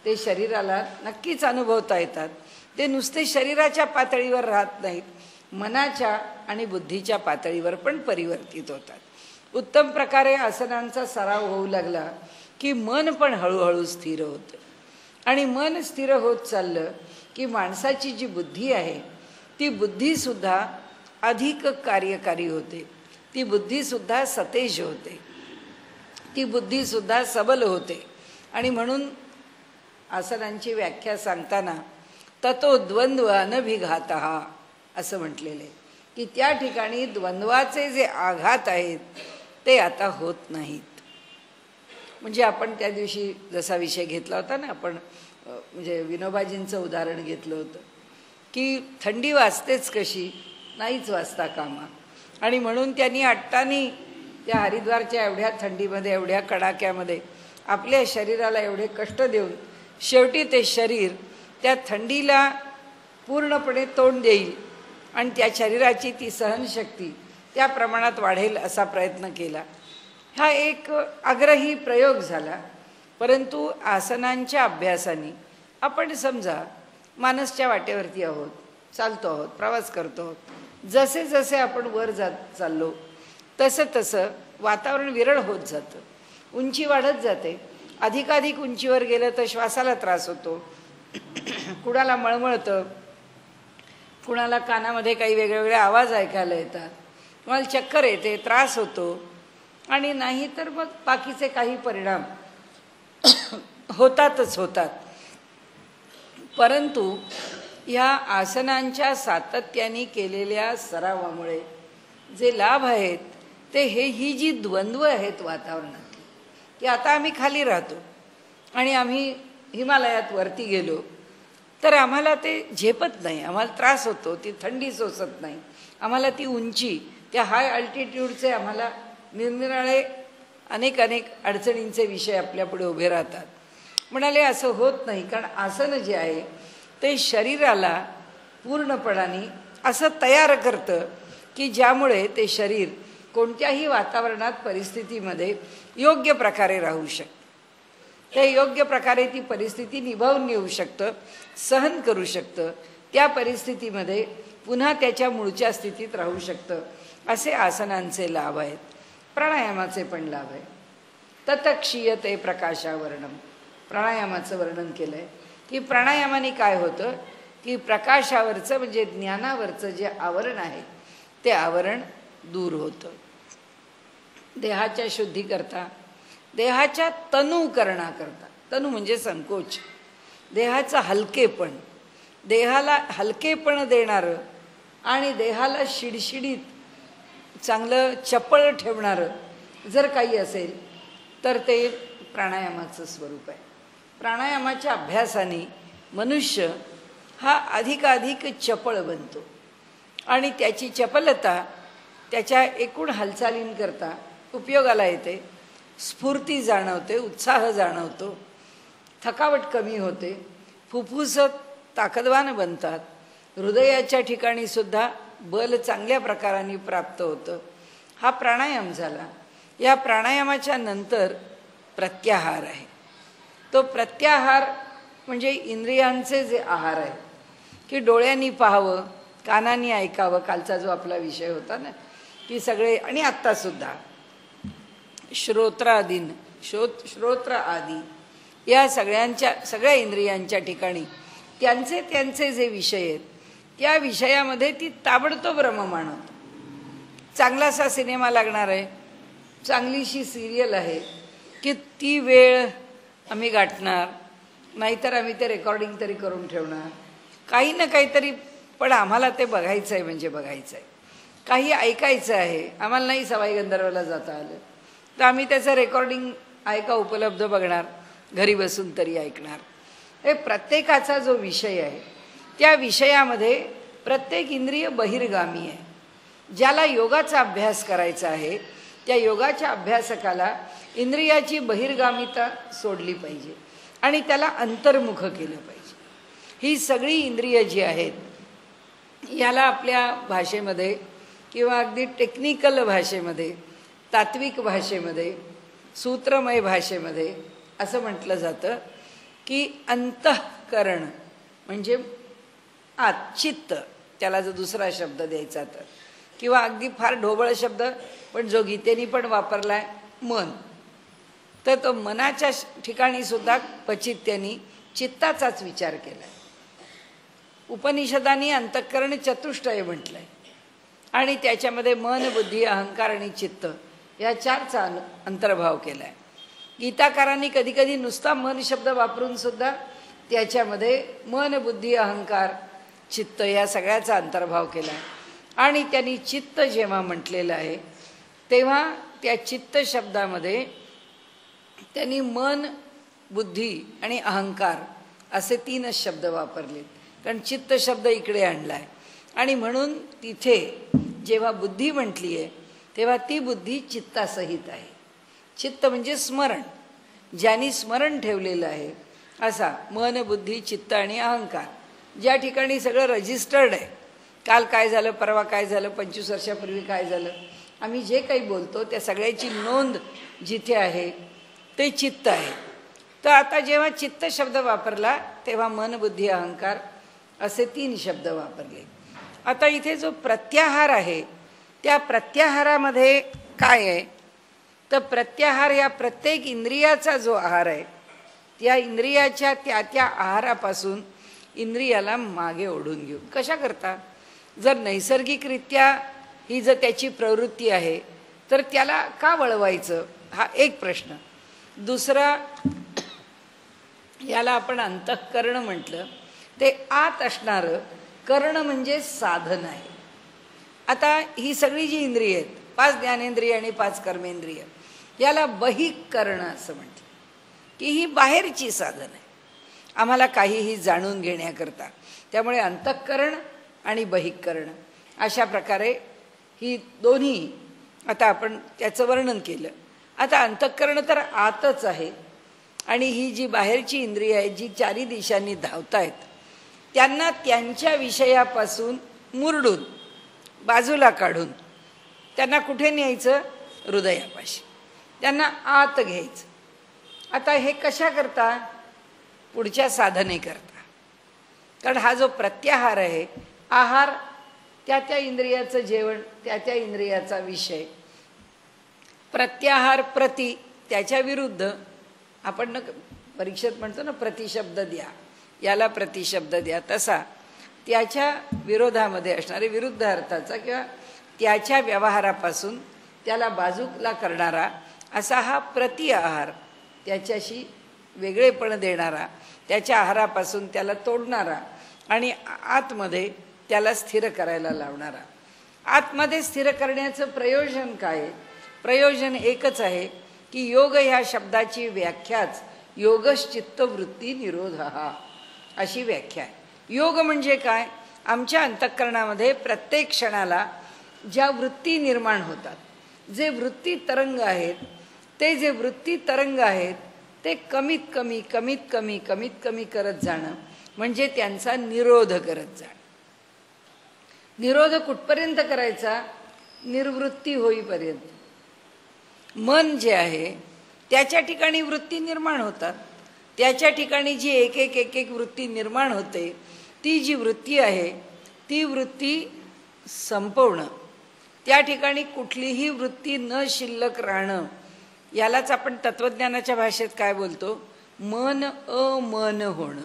ते शरीराला नक्कीच अनुभवता येतात. ते नुसते शरीराच्या पातळीवर राहत नाहीत, मनाच्या आणि बुद्धीच्या पातळीवर पण परिवर्तित होतात. उत्तम प्रकारे आसनांचा सराव होऊ लागला की मन पण हळूहळू स्थिर होतं आणि मन स्थिर होत चाललं की माणसाची जी बुद्धी आहे ती बुद्धीसुद्धा अधिक कार्यकारी होते, ती बुद्धीसुद्धा सतेज होते, ती बुद्धीसुद्धा सबल होते. आणि म्हणून आसनांची व्याख्या सांगताना ततो द्वंद्व अनभिघातः असं म्हटलेलं आहे की त्या ठिकाणी द्वंद्वाचे जे आघात आहेत ते आता होत नाहीत. म्हणजे आपण त्या दिवशी जसा विषय घेतला होता ना, आपण म्हणजे विनोबाजींचं उदाहरण घेतलं होतं की थंडी वाजतेच कशी, नाहीच वाजता कामा. आणि म्हणून त्यांनी अट्टानी त्या हरिद्वारच्या एवढ्या थंडीमध्ये, एवढ्या कडाक्यामध्ये आपल्या शरीराला एवढे कष्ट देऊन शेवटी ते शरीर त्या थंडीला पूर्णपणे तोंड देईल आणि त्या शरीराची ती सहनशक्ती त्या प्रमाणात वाढेल असा प्रयत्न केला. हा एक आग्रही प्रयोग झाला. परंतु आसनांच्या अभ्यासाने आपण समजा मानसच्या वाटेवरती आहोत, चालतो आहोत, प्रवास करतो आहोत, जसे जसे आपण वर चाललो तसं वातावरण विरळ होत जातं, उंची वाढत जाते. अधिकाधिक उंचीवर गेलं तर श्वासाला त्रास होतो, कुणाला मळमळतं, कुणाला कानामध्ये काही वेगवेगळे आवाज ऐकायला येतात, कुणाला चक्कर येते, त्रास होतो आणि नाही तर मग बाकीचे काही परिणाम होतातच होतात. परंतु ह्या आसनांच्या सातत्याने केलेल्या सरावामुळे जे लाभ आहेत ते ही जी द्वंद्व आहेत वातावरणातली, की आता आम्ही खाली राहतो आणि आम्ही हिमालयात वरती गेलो तर आम्हाला ते झेपत नाही, आम्हाला त्रास होतो, ती थंडी सोसत नाही, आम्हाला ती उंची, त्या हाय अल्टिट्यूडचे आम्हाला निरनिराळे अनेक अडचणींचे विषय आपल्यापुढे उभे राहतात. म्हणाले असं होत नाही, कारण आसन जे आहे ते शरीराला पूर्णपणाने असं तयार करतं की ज्यामुळे ते शरीर कोणत्याही वातावरणात परिस्थितीमध्ये योग्य प्रकारे राहू शकतं. ते योग्य प्रकारे ती परिस्थिती निभावून नेऊ शकतं, सहन करू शकतं, त्या परिस्थितीमध्ये पुन्हा त्याच्या मूळच्या स्थितीत राहू शकतं. असे आसनांचे लाभ आहेत. प्राणायामाचे पण लाभ आहे. ततक्षीयते प्रकाशावर्णम, प्राणायामाचं वर्णन केलं आहे की प्राणायामाने काय होतं की प्रकाशावरचं म्हणजे ज्ञानावरचं जे आवरण आहे ते आवरण दूर होतं. देहाच्या शुद्धीकरता, देहाच्या तनुकरणाकरता, तनु म्हणजे संकोच, देहाचं हलकेपण, देहाला हलकेपण देणारं आणि देहाला शिडशिडीत चांगलं चपळ ठेवणारं जर काही असेल तर ते प्राणायामाचं स्वरूप आहे. प्राणायामाच्या अभ्यासाने मनुष्य हा अधिकाधिक चपळ बनतो आणि त्याची चपलता त्याच्या एकूण हालचालींकरता उपयोगाला येते. स्फूर्ती जाणवते, उत्साह जाणवतो, थकावट कमी होते, फुफ्फुस ताकदवान बनतात, हृदयाच्या ठिकाणी सुद्धा बल चांगल्या प्रकाराने प्राप्त होतं. हा प्राणायाम झाला. या प्राणायामाच्या नंतर प्रत्याहार आहे. तो प्रत्याहार म्हणजे इंद्रियांचे जे आहार आहे की डोळ्यांनी पाहावं, कानांनी ऐकावं, कालचा जो आपला विषय होता ना की सगळे, आणि आत्तासुद्धा श्रोत्र आदी या सगळ्या इंद्रियांच्या ठिकाणी त्यांचे जे विषय आहेत त्या विषयामध्ये ती ताबडतोब रममाण होतं. चांगलासा सिनेमा लागणार आहे, चांगलीशी सिरियल आहे की ती वेळ आम्ही गाठणार, नाहीतर आम्ही ते रेकॉर्डिंग तरी करून ठेवणार, काही ना काहीतरी, पण आम्हाला ते बघायचं आहे म्हणजे बघायचं आहे. काही ऐकायचं आहे, आम्हाला नाही सवाई गंधर्वला जाता आलं तर आम्ही त्याचं रेकॉर्डिंग उपलब्ध बघणार, घरी बसून तरी ऐकणार. हे प्रत्येकाचा जो विषय आहे त्या विषयामध्ये प्रत्येक इंद्रिय बहिर्गामी आहे. ज्याला योगाचा अभ्यास करायचा आहे त्या योगाच्या अभ्यासकाला इंद्रियाची बहिर्गामिता सोडली पाहिजे आणि त्याला अंतर्मुख केलं पाहिजे. ही सगळी इंद्रिय जी आहेत याला आपल्या भाषेमध्ये किंवा अगदी टेक्निकल भाषेमध्ये, तात्विक भाषेमध्ये, सूत्रमय भाषेमध्ये असं म्हटलं जातं की अंतःकरण म्हणजे चित्त, त्याला जर दुसरा शब्द द्यायचा तर, किंवा अगदी फार ढोबळ शब्द पण जो गीतेनी पण वापरलाय, मन, तर तो मनाच्या ठिकाणी सुद्धा क्वचित त्यांनी चित्ताचाच विचार केलाय. उपनिषदांनी अंतःकरण चतुष्टय म्हटलंय आणि त्याच्यामध्ये मन, बुद्धी, अहंकार आणि चित्त या चारचा अंतर्भाव केलाय. गीताकारांनी कधीकधी नुसता मन शब्द वापरून सुद्धा त्याच्यामध्ये मन, बुद्धी, अहंकार, चित्त या सगळ्याचा अंतर्भाव केला आहे. आणि त्यांनी चित्त जेव्हा म्हटलेलं आहे तेव्हा त्या चित्त शब्दामध्ये त्यांनी मन, बुद्धी आणि अहंकार असे तीनच शब्द वापरले, कारण चित्त शब्द इकडे आणला आहे. आणि म्हणून तिथे जेव्हा बुद्धी म्हटली आहे तेव्हा ती बुद्धी चित्तासहित आहे. चित्त म्हणजे स्मरण, ज्यांनी स्मरण ठेवलेलं आहे असा मन, बुद्धी, चित्त आणि अहंकार, ज्या ठिकाणी सगळं रजिस्टर्ड आहे. काल काय झालं, परवा काय झालं, 25 वर्षापूर्वी काय झालं, आम्ही जे काही बोलतो त्या सगळ्याची नोंद जिथे आहे ते चित्त आहे. तर आता जेव्हा चित्त शब्द वापरला तेव्हा मन, बुद्धी, अहंकार असे 3 शब्द वापरले. आता इथे जो प्रत्याहार आहे त्या प्रत्याहारामध्ये काय आहे तर प्रत्याहार या प्रत्येक इंद्रियाचा जो आहार आहे त्या इंद्रियाच्या त्या आहारापासून इंद्रियाला मागे ओढून घेऊ. कशा करता? जर नैसर्गिकरित्या ही जर त्याची प्रवृत्ती आहे तर त्याला का वळवायचं हा एक प्रश्न. दुसरा, याला आपण अंतःकरण म्हटलं, ते आत असणारं कर्ण म्हणजे साधन आहे. आता ही सगळी जी इंद्रिय आहेत, 5 ज्ञानेंद्रिय आणि 5 कर्मेंद्रिय, याला बहिःकरण असं म्हटलं की ही बाहेरची साधन आहे आम्हाला काहीही जाणून घेण्याकरता. त्यामुळे अंतःकरण आणि बहिःकरण अशा प्रकारे ही दोन्ही आता आपण त्याचं वर्णन केलं. आता अंतःकरण तर आतच आहे आणि ही जी बाहेरची इंद्रिय आहेत जी चारी दिशांनी धावतायत त्यांना त्यांच्या विषयापासून मुरडून बाजूला काढून त्यांना कुठे न्यायचं? हृदयापाशी. त्यांना आत घ्यायचं. आता हे कशा करता? पुढच्या साधने करता. कारण हा जो प्रत्याहार आहे, आहार त्या त्या इंद्रियाचं जेवण, त्या त्या इंद्रियाचा विषय. प्रत्याहार प्रति त्याच्या विरुद्ध. आपण ना परीक्षेत म्हणतो ना प्रतिशब्द द्या, याला प्रतिशब्द द्या, तसा त्याच्या विरोधामध्ये असणारे विरुद्ध अर्थाचा किंवा त्याच्या व्यवहारापासून त्याला बाजूला करणारा असा हा प्रतिआहार, त्याच्याशी वेगळेपण देणारा, त्याच्या आहारापासून त्याला तोडणारा आणि आतमध्ये त्याला स्थिर करायला लावणारा. आतमध्ये स्थिर करण्याचं प्रयोजन काय? प्रयोजन एकच आहे की योग ह्या शब्दाची व्याख्याच योगश्चित्तवृत्ती निरोध हा अशी व्याख्या आहे. योग म्हणजे काय? आमच्या अंतःकरणामध्ये प्रत्येक क्षणाला ज्या वृत्ती निर्माण होतात, जे वृत्ती तरंग आहेत, ते जे वृत्ती तरंग आहेत ते कमीत कमी करत जाणं म्हणजे त्यांचा निरोध करत जाणं. निरोध कुठपर्यंत करायचा? निर्वृत्ती होईपर्यंत. मन जे आहे त्याच्या ठिकाणी वृत्ती निर्माण होतात. त्याच्या ठिकाणी जी एक एक वृत्ती निर्माण होते, ती जी वृत्ती आहे ती वृत्ती संपवणं, त्या ठिकाणी कुठलीही वृत्ती न शिल्लक राहणं, यालाच आपण तत्वज्ञानाच्या भाषेत काय बोलतो? मन अमन होणं.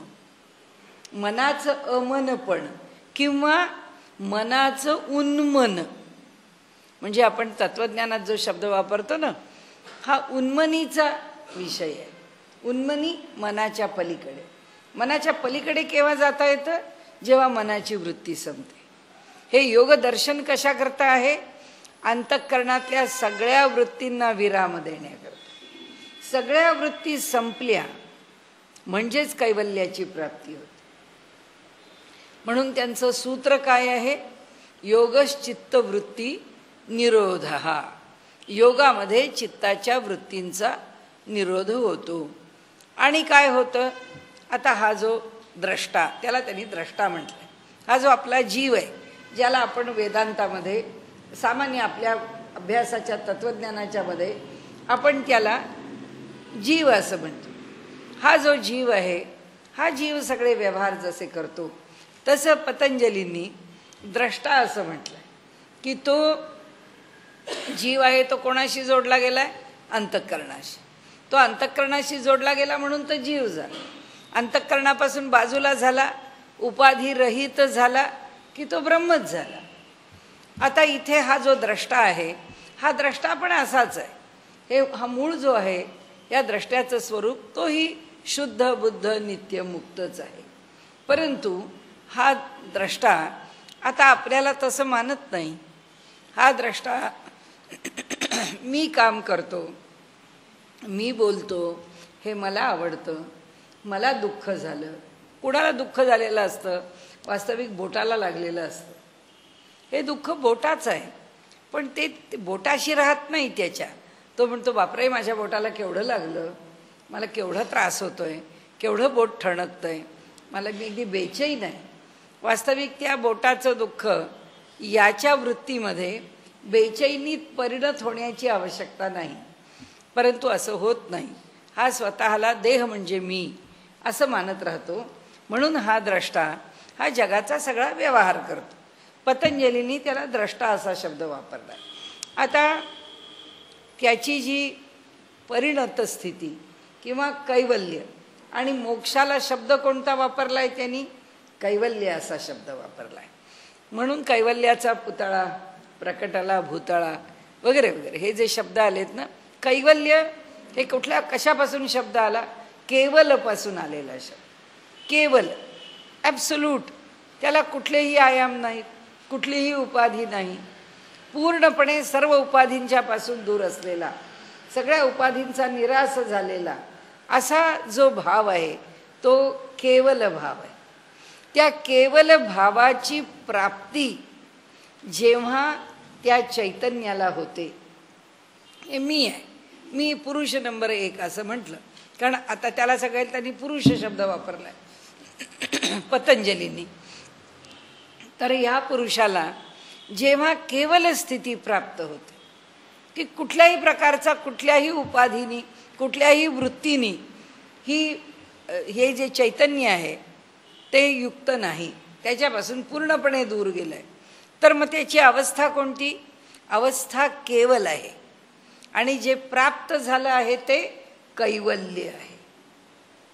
मनाचं अमनपण किंवा मनाचं उन्मन, म्हणजे आपण तत्वज्ञानात जो शब्द वापरतो ना, हा उन्मनीचा विषय आहे. उन्मनी मनाच्या पलीकडे. मनाच्या पलीकडे केव्हा जाता येतं? जेव्हा मनाची वृत्ती संपते. हे योगदर्शन कशा करता आहे? अंतःकरणातल्या सगळ्या वृत्तींना विराम देण्याकरता. सगळ्या वृत्ती संपल्या म्हणजेच कैवल्याची प्राप्ती होते. म्हणून त्यांचं सूत्र काय आहे? योगश्चित्तवृत्ती निरोध हा. योगामध्ये चित्ताच्या वृत्तींचा निरोध होतो. आणि काय होतं? आता हा जो द्रष्टा, त्याला त्यांनी द्रष्टा म्हटलंय. हा जो आपला जीव आहे, ज्याला आपण वेदांतामध्ये सामान्य आपल्या अभ्यासाच्या तत्वज्ञानाच्या मध्ये आपण त्याला जीव असं म्हणतो. हा जो जीव आहे, हा जीव सगळे व्यवहार जसे करतो तसं पतंजलींनी द्रष्टा असं म्हटलंय की तो जीव आहे तो कोणाशी जोडला गेलाय? अंतःकरणाशी. तो अंतःकरणाशी जोडला गेला म्हणून तो जीव झाला. अंतःकरणापासून बाजूला झाला, उपाधी रहित झाला की तो ब्रह्मच झाला. आता इथे हा जो द्रष्टा आहे, हा द्रष्टा पण असाच आहे. हा मूळ जो आहे या द्रष्ट्याचं स्वरूप तोही शुद्ध बुद्ध नित्य मुक्तच आहे. परंतु हा द्रष्टा आता आपल्याला तसं मानत नाही. हा द्रष्टा मी काम करतो, मी बोलतो, हे मला आवडतं, मला दुःख झालं. कुणाला दुःख झालेलं असतं? वास्तविक बोटाला लागलेलं असतं. हे दुःख बोटाचं आहे, पण ते बोटाशी राहत नाही त्याच्या. तो म्हणतो बापरे माझ्या बोटाला केवढं लागलं, मला केवढा त्रास होतोय, केवढं बोट ठणकतंय, मला मी अगदी बेचैन आहे. वास्तविक त्या बोटाचं दुःख याच्या वृत्तीमध्ये बेचैनीत परिणत होण्याची आवश्यकता नाही. परंतु असं होत नाही. हा स्वतःला देह म्हणजे मी असं मानत राहतो. म्हणून हा द्रष्टा हा जगाचा सगळा व्यवहार करतो. पतंजलींनी त्याला द्रष्टा असा शब्द वापरला. आता त्याची जी परिणत स्थिती किंवा कैवल्य, आणि मोक्षाला शब्द कोणता वापरलाय त्यांनी? कैवल्य असा शब्द वापरलाय. म्हणून कैवल्याचा पुतळा, प्रकटला भूतळा वगैरे वगैरे हे जे शब्द आलेत ना, कैवल्य हे कुठल्या कशापासून शब्द आला? केवलपासून आलेला शब्द. केवल, ॲब्सोल्यूट, त्याला कुठलेही आयाम नाहीत, कुठलीही उपाधी नाही, पूर्णपणे सर्व उपाधींच्या पासून दूर असलेला, सगळ्या उपाधींचा निराश झालेला असा जो भाव आहे तो केवल भाव आहे. त्या केवल भावाची प्राप्ती जेव्हा त्या चैतन्याला होते हे मी आहे, मी पुरुष नंबर 1 असं म्हटलं. कारण आता त्याला सगळ्यात त्यांनी पुरुष शब्द वापरलाय पतंजलींनी. तर या पुरुषाला जेव्हा केवल स्थिती प्राप्त होते की कुठल्याही प्रकारचा कुठल्याही उपाधीनी कुठल्याही वृत्तीनी हे जे चैतन्य आहे ते युक्त नाही, त्याच्यापासून पूर्णपणे दूर गेलंय, तर मग त्याची अवस्था कोणती? अवस्था केवल आहे. आणि जे प्राप्त झालं आहे ते कैवल्य आहे.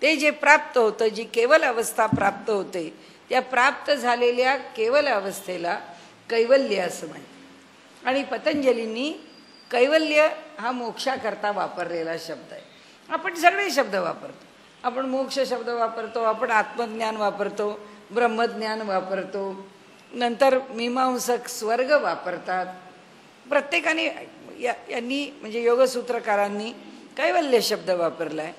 ते जे प्राप्त होतं, जी केवल अवस्था प्राप्त होते, त्या प्राप्त झालेल्या केवल अवस्थेला कैवल्य असं म्हणतात. आणि पतंजलींनी कैवल्य हा मोक्षाकरता वापरलेला शब्द आहे. आपण सगळे शब्द वापरतो, आपण मोक्ष शब्द वापरतो, आपण आत्मज्ञान वापरतो, ब्रह्मज्ञान वापरतो, नंतर मीमांसक स्वर्ग वापरतात. प्रत्येकाने यांनी म्हणजे योगसूत्रकारांनी कैवल्य शब्द वापरलाय.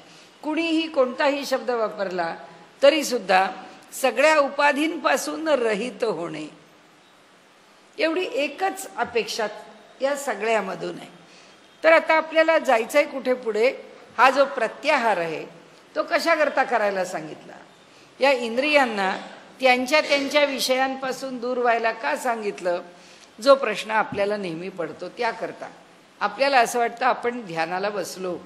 कुणीही कोणताही शब्द वापरला तरीसुद्धा सगळ्या उपाधींपासून रहित होणे, एवढी एकच अपेक्षा या सगळ्यामधून आहे. तर आता आपल्याला जायचं आहे कुठे पुढे? हा जो प्रत्याहार आहे तो कशाकरता करायला सांगितला? या इंद्रियांना त्यांच्या त्यांच्या विषयांपासून दूर व्हायला का सांगितलं? जो प्रश्न आपल्याला नेहमी पडतो त्याकरता. आपल्याला असं वाटतं आपण ध्यानाला बसलो,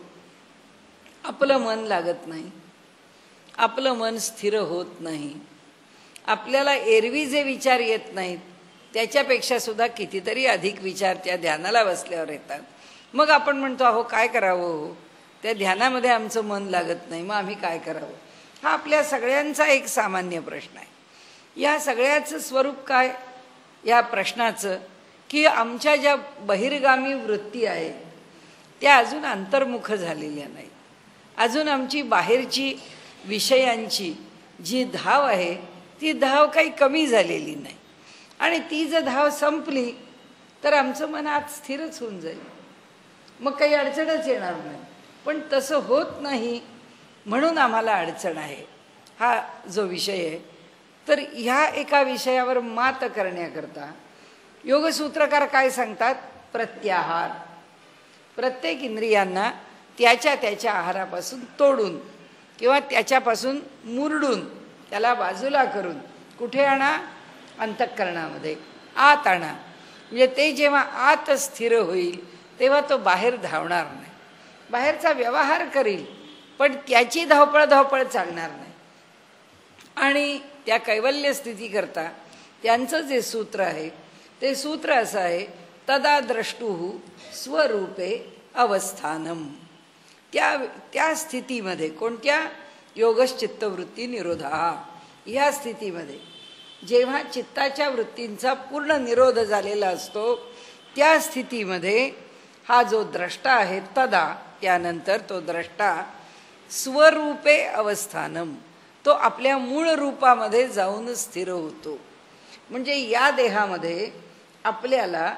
आपलं मन लागत नाही, आपलं मन स्थिर होत नाही, आपल्याला एरवी जे विचार येत नाहीत त्याच्यापेक्षा सुद्धा कितीतरी अधिक विचार त्या ध्यानाला बसल्यावर येतात. मग आपण म्हणतो अहो काय करावं, त्या ध्यानामध्ये आमचं मन लागत नाही, मग आम्ही काय करावं? हा आपल्या सगळ्यांचा एक सामान्य प्रश्न आहे. या सगळ्याचं स्वरूप काय या प्रश्नाचं? की आमच्या ज्या बहिर्गामी वृत्ती आहेत त्या अजून अंतर्मुख झालेल्या नाहीत. अजून आमची बाहेरची विषयांची जी धाव आहे ती धाव काही कमी झालेली नाही. आणि ती जर धाव संपली तर आमचं मन आत स्थिरच होऊन जाईल, मग काही अडचणच येणार नाही. पण तसं होत नाही, म्हणून आम्हाला अडचण आहे. हा जो विषय आहे, तर ह्या एका विषयावर मात करण्याकरता योगसूत्रकार काय सांगतात? प्रत्याहार. प्रत्येक इंद्रियांना त्याच्या त्याच्या आहारापासून तोडून किंवा त्याच्यापासून मुरडून त्याला बाजूला करून कुठे आणा? अंतःकरणामध्ये आत आणा. म्हणजे ते जेव्हा आत स्थिर होईल तेव्हा तो बाहेर धावणार नाही, बाहेरचा व्यवहार करील पण त्याची धावपळ चालणार नाही. आणि त्या कैवल्य स्थिती करता त्यांचं जे सूत्र आहे ते सूत्र असं आहे, तदा द्रष्टुः स्वरूपे अवस्थानम. त्या स्थितीमध्ये कोणत्या? योगश्चित्तवृत्ती निरोधा. ह्या स्थितीमध्ये जेव्हा चित्ताच्या वृत्तींचा पूर्ण निरोध झालेला असतो त्या स्थितीमध्ये हा जो द्रष्टा आहे तदा, त्यानंतर तो द्रष्टा स्वरूपे अवस्थानम, तो आपल्या मूळ रूपामध्ये जाऊन स्थिर होतो. म्हणजे या देहामध्ये आपल्याला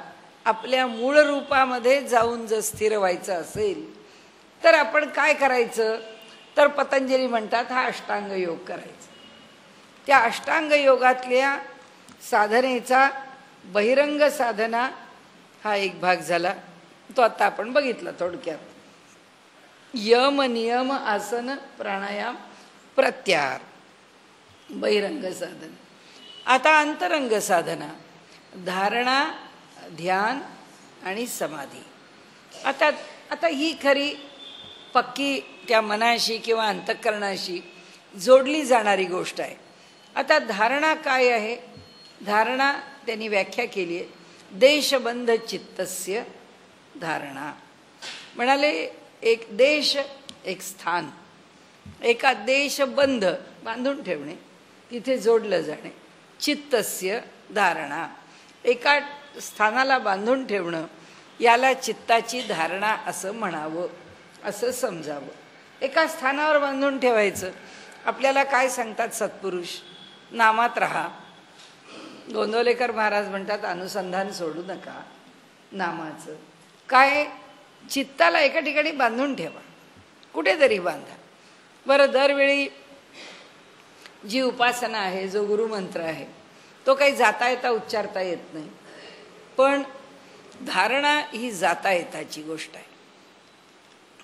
आपल्या मूळ रूपामध्ये जाऊन जर स्थिर व्हायचं असेल तर आपण काय करायचं? तर पतंजली म्हणतात हा अष्टांग योग करायचा. त्या अष्टांग योगातल्या साधनेचा बहिरंग साधना हा एक भाग झाला, तो आता आपण बघितला थोडक्यात. यम नियम आसन प्राणायाम प्रत्याहार बहिरंग साधना. आता अंतरंग साधना, धारणा, ध्यान आणि समाधी. आता ही खरी पक्की त्या मनाशी किंवा अंतःकरणाशी जोडली जाणारी गोष्ट आहे. आता धारणा काय आहे? धारणा त्यांनी व्याख्या केली आहे, देशबंध चित्तस्य धारणा. म्हणाले एक देश एक स्थान, एका देशबंध बांधून ठेवणे, तिथे जोडलं जाणे. चित्तस्य धारणा, एका स्थानाला बांधून ठेवणं, याला चित्ताची धारणा असं म्हणावं, असं समजावं. एका स्थानावर बांधून ठेवायचं. आपल्याला काय सांगतात सत्पुरुष? नामात राहा. गोंदवलेकर महाराज म्हणतात अनुसंधान सोडू नका नामाचं. काय? चित्ताला एका ठिकाणी बांधून ठेवा, कुठेतरी बांधा. बरं, दरवेळी जी उपासना आहे, जो गुरुमंत्र आहे, तो काही जाता येता उच्चारता येत नाही, पण धारणा ही जाता येताची गोष्ट आहे.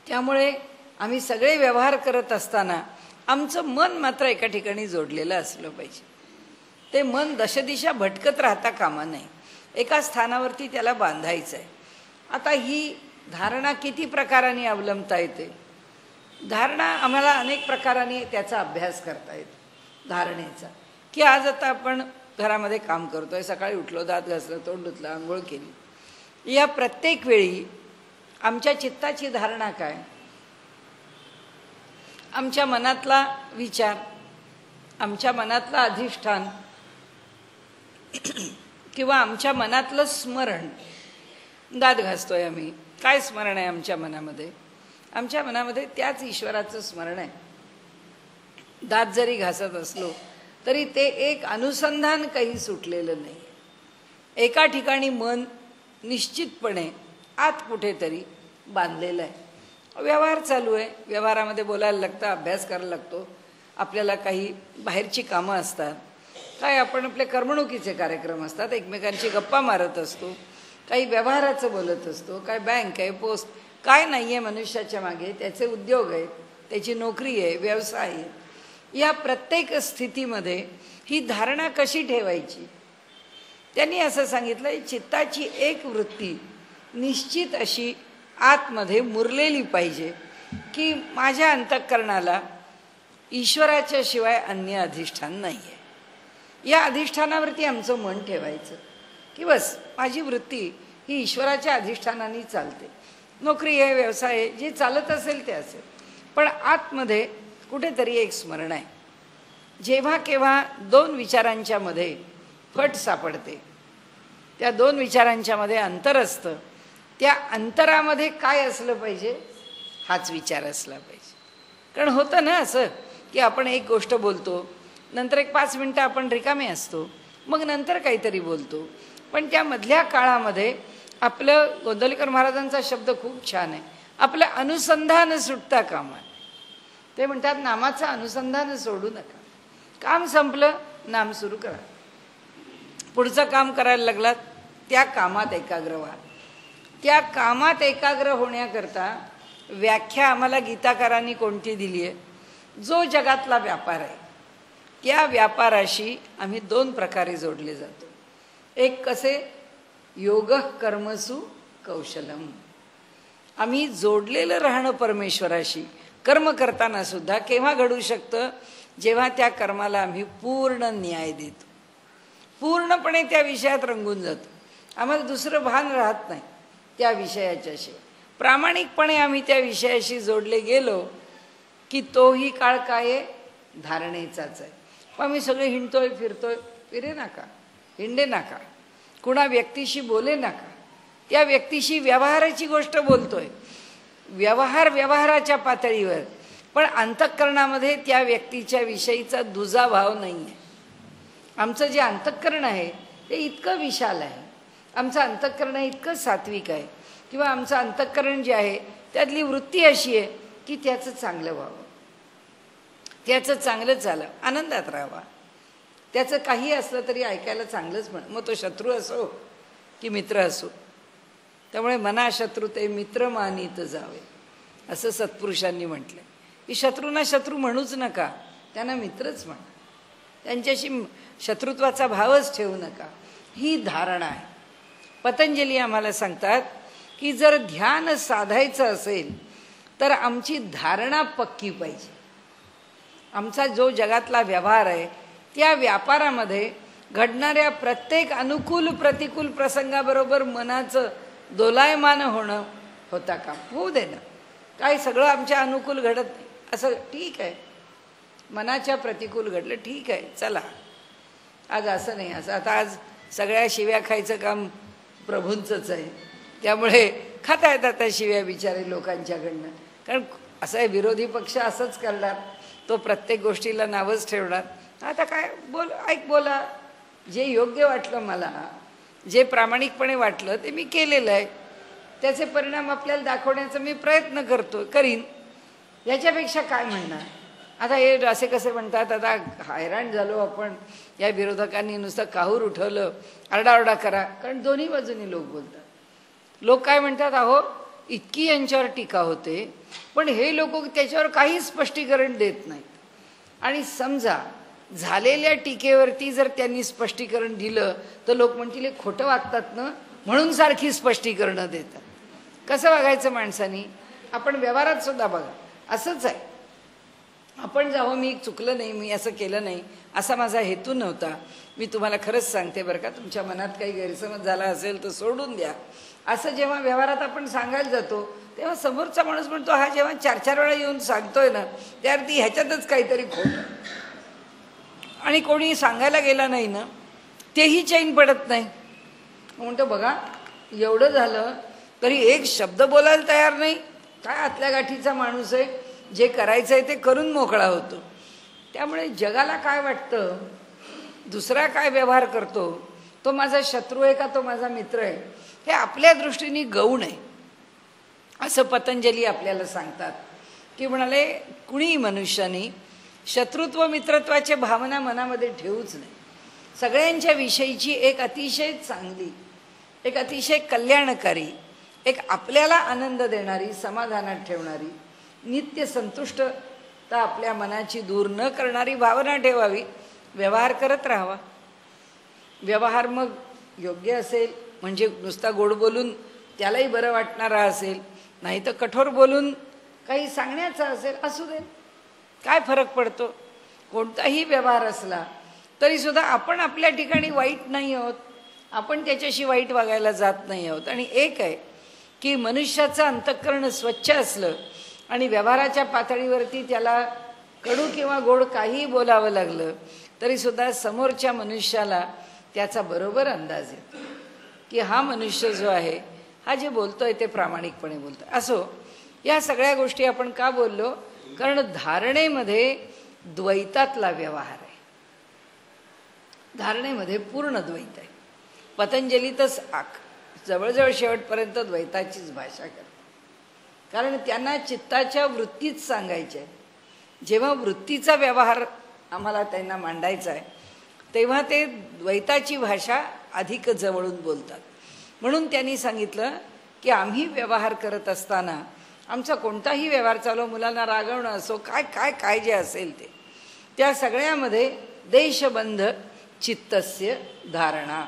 त्यामुळे आम्ही सगळे व्यवहार करत असताना आमचं मन मात्र एका ठिकाणी जोडलेलं असलं पाहिजे. ते मन दशदिशा भटकत राहता कामा नये, एका स्थानावरती त्याला बांधायचं आहे. आता ही धारणा किती प्रकारांनी अवलंबता येते? धारणा आम्हाला अनेक प्रकारांनी त्याचा अभ्यास करता येतो धारणेचा. की आज आता आपण घरामध्ये काम करतोय, सकाळी उठलो, दात घासलं, तोंड धुतलं, आंघोळ केली, या प्रत्येक वेळी आमच्या चित्ताची धारणा काय? आमच्या मनातला विचार, आमच्या मनातला अधिष्ठान किंवा आमच्या मनातलं स्मरण. दात घासतोय आम्ही, काय स्मरण आहे आमच्या मनामध्ये? आमच्या मनामध्ये त्याच ईश्वराचं स्मरण आहे. दात जरी घासत असलो तरी ते एक अनुसंधान काही सुटलेलं नाही. एका ठिकाणी मन निश्चितपणे आत कुठेतरी बांधलेलं आहे. व्यवहार चालू आहे, व्यवहारामध्ये बोलायला लागतं, अभ्यास करायला लागतो, आपल्याला काही बाहेरची कामं असतात, काय आपण आपले करमणुकीचे कार्यक्रम असतात, एकमेकांची गप्पा मारत असतो, काही व्यवहाराचं बोलत असतो, काय बँक आहे, पोस्ट, काय नाही आहे मनुष्याच्या मागे, त्याचे उद्योग आहेत, त्याची नोकरी आहे, व्यवसाय आहे. या प्रत्येक स्थितीमध्ये ही धारणा कशी ठेवायची? त्यांनी असं सांगितलं, चित्ताची एक वृत्ती निश्चित अशी आतमध्ये मुरलेली पाहिजे की माझ्या अंतःकरणाला ईश्वराच्या शिवाय अन्य अधिष्ठान नाही आहे. या अधिष्ठानावरती आमचं मन ठेवायचं की बस माझी वृत्ती ही ईश्वराच्या अधिष्ठानाने चालते. नोकरी आहे, व्यवसाय आहे, जे चालत असेल ते असेल, पण आतमध्ये कुठेतरी एक स्मरण आहे. जेव्हा केव्हा दोन विचारांच्या मध्ये फट सापडते, त्या दोन विचारांच्या मध्ये अंतर असतं, त्या अंतरामध्ये काय असलं पाहिजे? हाच विचार असला पाहिजे. कारण होतं ना असं की आपण एक गोष्ट बोलतो, नंतर एक 5 मिनटं आपण रिकामे असतो, मग नंतर काहीतरी बोलतो, पण त्या मधल्या काळामध्ये आपलं गोंदवलेकर महाराजांचा शब्द खूप छान आहे, आपलं अनुसंधान सुटता कामा. ते म्हणतात नामाचं अनुसंधान सोडू नका. काम संपलं, नाम सुरू करा. पुढचं काम करायला लागलात, त्या कामात एकाग्र व्हा. त्या कामात एकाग्र होण्याकरता व्याख्या आम्हाला गीताकारांनी कोणती दिली आहे? जो जगातला व्यापार आहे त्या व्यापाराशी आम्ही 2 प्रकारे जोडले जातो. एक कसे? योग कर्मसु कौशलम. आम्ही जोडलेलं राहणं परमेश्वराशी कर्म करताना सुद्धा केव्हा घडू शकतं? जेव्हा त्या कर्माला आम्ही पूर्ण न्याय देतो, पूर्णपणे त्या विषयात रंगून जातो, आम्हाला दुसरं भान राहत नाही त्या विषयाच्याशी. प्रामाणिकपणे आम्ही त्या विषयाशी जोडले गेलो की तोही काळ काय आहे? धारणेचाच आहे. पण आम्ही सगळे हिंडतोय फिरतोय, फिरे नका, हिंडे नका, कुणा व्यक्तीशी बोले नका, त्या व्यक्तीशी व्यवहाराची गोष्ट बोलतोय, व्यवहाराच्या पातळीवर, पण अंतःकरणामध्ये त्या व्यक्तीच्या विषयीचा दुजा भाव नाही आहे. आमचं जे अंतःकरण आहे ते इतकं विशाल आहे, आमचं अंतःकरण इतकं सात्विक आहे, किंवा आमचं अंतःकरण जे आहे त्यातली वृत्ती अशी आहे की त्याचं चांगलं व्हावं, त्याचं चांगलं चालावं, आनंदात राहावा, त्याचं काही असलं तरी ऐकायला चांगलंच म्हण, मग तो शत्रू असो की मित्र असो. त्यामुळे मना शत्रू ते मित्र मानित जावे, असं सत्पुरुषांनी म्हटलं की शत्रूंना शत्रू म्हणूच नका, त्यांना मित्रच म्हणा, त्यांच्याशी शत्रुत्वाचा भावच ठेवू नका. ही धारणा आहे. पतंजली आम्हाला सांगतात की जर ध्यान साधायचं असेल तर आमची धारणा पक्की पाहिजे. आमचा जो जगातला व्यवहार आहे त्या व्यापारामध्ये घडणाऱ्या प्रत्येक अनुकूल प्रतिकूल प्रसंगाबरोबर मनाचं दोलायमान होणं होता का? होऊ दे ना, काय सगळं आमच्या अनुकूल घडत नाही असं ठीक आहे, मनाच्या प्रतिकूल घडलं ठीक आहे, चला. आज असं नाही, असं आता आज सगळ्या शिव्या खायचं काम प्रभूंचंच आहे, त्यामुळे खाता येतात त्या शिव्या बिचारे लोकांच्याकडनं. कारण असं आहे, विरोधी पक्ष असंच करणार, तो प्रत्येक गोष्टीला नावच ठेवणार. आता काय बोला, जे योग्य वाटलं मला, जे प्रामाणिकपणे वाटलं ते मी केलेलं आहे, त्याचे परिणाम आपल्याला दाखवण्याचा मी प्रयत्न करीन. याच्यापेक्षा काय म्हणणार? आता हे असे कसे म्हणतात, आता हैराण झालो आपण, या विरोधकांनी नुसतं काहूर उठवलं, आरडाओरडा करा, कारण दोन्ही बाजूनी लोक बोलतात. लोक काय म्हणतात, अहो इतकी यांच्यावर टीका होते, पण हे लोक त्याच्यावर काही स्पष्टीकरण देत नाहीत। आणि समजा झालेल्या टीकेवरती जर त्यांनी स्पष्टीकरण दिलं तर लोक म्हणतील हे खोटं वागतात ना, म्हणून सारखी स्पष्टीकरणं देतात। कसं वागायचं माणसानी? आपण व्यवहारात सुद्धा बघा असंच आहे। आपण जावं मी चुकलं नाही, मी असं केलं नाही, असा माझा हेतू नव्हता, मी तुम्हाला खरंच सांगते बरं का, तुमच्या मनात काही गैरसमज झाला असेल तर सोडून द्या, असं जेव्हा व्यवहारात आपण सांगायला जातो तेव्हा समोरचा माणूस म्हणतो हा जेव्हा 4-4 वेळा येऊन सांगतोय ना त्यावरती ह्याच्यातच काहीतरी खोट, आणि कोणी सांगायला गेला नाही ना तेही चैन पडत नाही। म्हणतो बघा एवढं झालं तरी एक शब्द बोलायला तयार नाही, काय आतल्या गाठीचा माणूस आहे, जे करायचं आहे ते करून मोकळा होतो। त्यामुळे जगाला काय वाटतं, दुसरा काय व्यवहार करतो, तो माझा शत्रू आहे का तो माझा मित्र आहे, हे आपल्या दृष्टीने गौण आहे असं पतंजली आपल्याला सांगतात। की म्हणाले कुणी मनुष्याने शत्रुत्व मित्रत्वाची भावना मनामध्ये ठेवूच नाही, सगळ्यांच्या विषयीची एक अतिशय चांगली, एक अतिशय कल्याणकारी, एक आपल्याला आनंद देणारी, समाधानात ठेवणारी, नित्य संतुष्टता आपल्या मनाची दूर न करणारी भावना ठेवावी, व्यवहार करत राहावा। व्यवहार मग योग्य असेल म्हणजे नुसता गोड बोलून त्यालाही बरं वाटणारा असेल, नाही तर कठोर बोलून काही सांगण्याचा असेल, असू दे, काय फरक पडतो। कोणताही व्यवहार असला तरी सुद्धा आपण आपल्या ठिकाणी वाईट नाही आहोत, आपण त्याच्याशी वाईट वागायला जात नाही आहोत। आणि एक आहे की मनुष्याचं अंतःकरण स्वच्छ असलं आणि व्यवहाराच्या पातळीवरती त्याला कडू किंवा गोड काहीही बोलावं लागलं तरी सुद्धा समोरच्या मनुष्याला त्याचा बरोबर अंदाज येतो की हा मनुष्य जो आहे हा जे बोलतोय ते प्रामाणिकपणे बोलतोय। असो, या सगळ्या गोष्टी आपण का बोललो, कारण धारणेमध्ये द्वैतातला व्यवहार आहे, धारणेमध्ये पूर्ण द्वैत आहे। पतंजली तर जवळजवळ शेवटपर्यंत द्वैताचीच भाषा करतात, कारण त्यांना चित्ताच्या वृत्तीच सांगायच्या आहे। जेव्हा वृत्तीचा व्यवहार आम्हाला त्यांना मांडायचा आहे तेव्हा ते द्वैताची भाषा अधिक जवळून बोलतात। म्हणून त्यांनी सांगितलं की आम्ही व्यवहार करत असताना आमचा कोणताही व्यवहार चालू, मुलांना रागवणं असो, काय काय काय जे असेल ते, त्या सगळ्यामध्ये देशबंध चित्तस्य धारणा,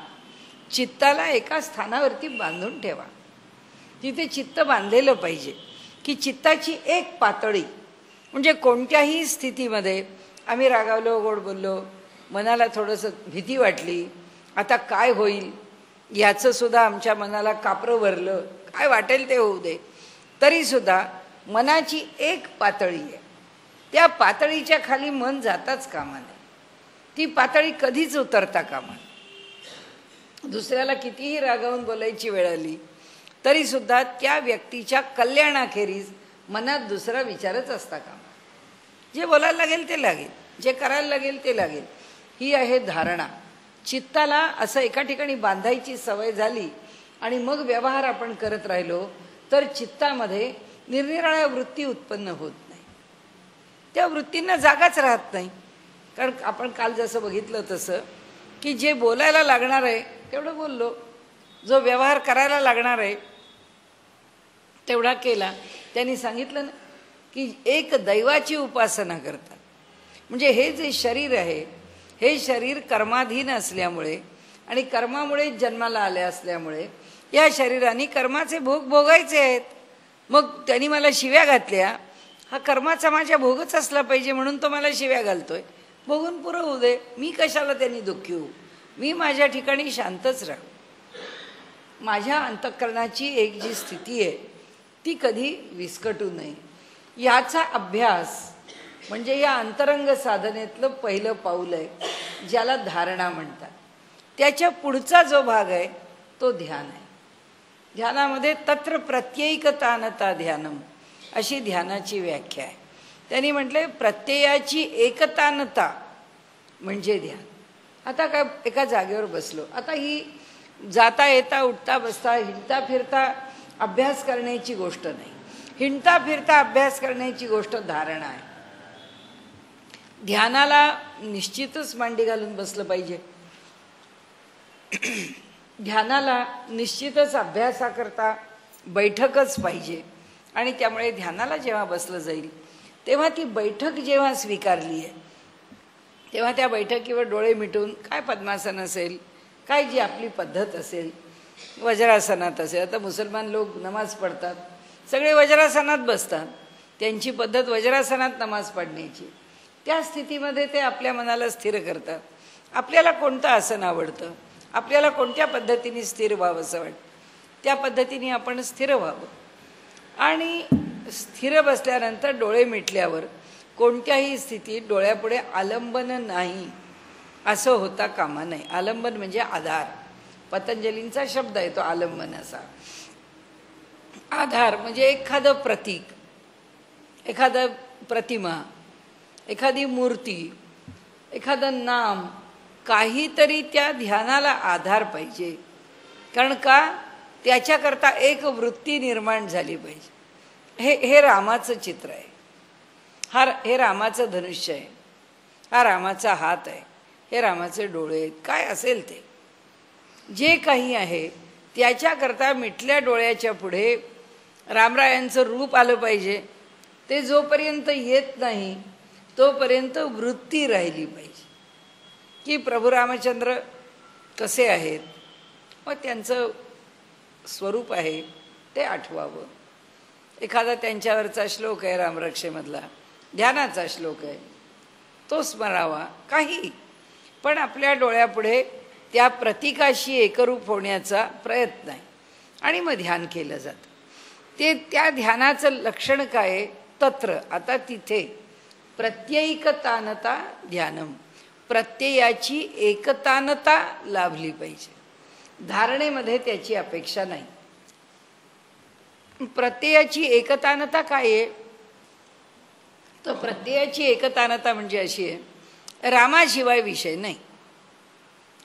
चित्ताला एका स्थानावरती बांधून ठेवा, तिथे चित्त बांधलेलं पाहिजे। की चित्ताची एक पातळी म्हणजे कोणत्याही स्थितीमध्ये आम्ही रागावलो, गोड बोललो, मनाला थोडंसं भीती वाटली, आता काय होईल याचं सुद्धा आमच्या मनाला कापरं भरलं, काय वाटेल ते होऊ दे, तरीसुद्धा मनाची एक पातळी आहे, त्या पातळीच्या खाली मन जाताच कामा नये, ती पातळी कधीच उतरता कामा नये। दुसऱ्याला कितीही रागावून बोलायची वेळ आली तरीसुद्धा त्या व्यक्तीच्या कल्याणाखेरीज मनात दुसरा विचारच असता कामा, जे बोलायला लागेल ते लागेल, जे करायला लागेल ते लागेल, ही आहे धारणा। चित्ताला असं एका ठिकाणी बांधायची सवय झाली आणि मग व्यवहार आपण करत राहिलो तर चित्तामध्ये निरनिराळ्या वृत्ती उत्पन्न होत नाही, त्या वृत्तींना जागाच राहत नाही। कारण आपण काल जसं बघितलं तसं की जे बोलायला लागणार आहे तेवढं बोललो, जो व्यवहार करायला लागणार आहे तेवढा केला। त्यांनी सांगितलं ना की एक दैवाची उपासना करतात, म्हणजे हे जे शरीर आहे हे शरीर कर्माधीन असल्यामुळे आणि कर्मामुळे जन्माला आले असल्यामुळे या शरीराने कर्माचे भोग भोगायचे आहेत। मग त्यांनी मला शिव्या घातल्या, हा कर्माचा माझ्या भोगच असला पाहिजे म्हणून तो मला शिव्या घालतोय, बघून पुरं होऊ दे, मी कशाला त्यांनी दुःखी होऊ, मी माझ्या ठिकाणी शांतच राहू। माझ्या अंतःकरणाची एक जी स्थिती आहे ती कधी विस्कटू नये, याचा अभ्यास म्हणजे या अंतरंग साधनेतलं पहिलं पाऊल आहे, ज्याला धारणा म्हणतात। त्याच्या पुढचा जो भाग आहे तो ध्यान आहे। ध्यानामध्ये तत्र प्रत्ययिकतानता ध्यानम अशी ध्यानाची व्याख्या आहे। त्यांनी म्हटले प्रत्ययाची एकतानता म्हणजे ध्यान। आता काय एका जागेवर बसलो, आता ही जाता येता उठता बसता हिंडता फिरता अभ्यास करण्याची गोष्ट नाही, हिंडता फिरता अभ्यास करण्याची गोष्ट धारणा आहे। ध्यानाला निश्चितच मांडी घालून बसलं पाहिजे, ध्यानाला निश्चितच अभ्यासाकरता बैठकच पाहिजे. आणि त्यामुळे ध्यानाला जेव्हा बसलं जाईल तेव्हा ती बैठक जेव्हा स्वीकारली आहे तेव्हा त्या बैठकीवर डोळे मिटून काय पद्मासन असेल, काय जी आपली पद्धत असेल, वज्रासनात असेल. आता मुसलमान लोक नमाज पडतात, सगळे वज्रासनात बसतात, त्यांची पद्धत वज्रासनात नमाज पडण्याची. त्या स्थितीमध्ये ते आपल्या मनाला स्थिर करतात. आपल्याला कोणतं आसन आवडतं, आपल्याला कोणत्या पद्धतीने स्थिर व्हावं असं वाटतं, त्या पद्धतीने आपण स्थिर व्हावं. आणि स्थिर बसल्यानंतर डोळे मिटल्यावर कोणत्याही स्थितीत डोळ्यापुढे आलंबन नाही असं होता कामा नये. आलंबन म्हणजे आधार, पतंजलींचा शब्द आहे तो आलंबन असा. आधार म्हणजे एखादं प्रतीक, एखादं प्रतिमा, एखादी मूर्ती, एखादं नाम, काहीतरी त्या ध्यानाला आधार पाहिजे. कारण का, त्याच्याकरता एक वृत्ती निर्माण झाली पाहिजे. हे रामाचं चित्र आहे, हे रामाचं धनुष्य आहे, हा रामाचा हात आहे, हे रामाचे डोळे आहेत, काय असेल ते जे काही आहे त्याच्याकरता मिटल्या डोळ्याच्या पुढे रामरायांचं रूप आलं पाहिजे. ते जोपर्यंत येत नाही तोपर्यंत वृत्ती राहिली पाहिजे की प्रभू रामचंद्र कसे आहेत, मग त्यांचं स्वरूप आहे ते आठवावं. एखादा त्यांच्यावरचा श्लोक आहे रामरक्षेमधला, ध्यानाचा श्लोक आहे, तो स्मरावा. काही पण आपल्या डोळ्यापुढे त्या प्रतीकाशी एकरूप होण्याचा प्रयत्न आहे आणि मग ध्यान केलं जातं. ते त्या ध्यानाचं लक्षण काय आहे, तत्र. आता तिथे प्रत्ययिकतानता ध्यानम, प्रत्ययाची एकतानता लाभली पाहिजे. धारणेमध्ये त्याची अपेक्षा नाही. प्रत्ययाची एकतानता काय आहे, तर प्रत्ययाची एकतानता म्हणजे अशी आहे, रामाशिवाय विषय नाही.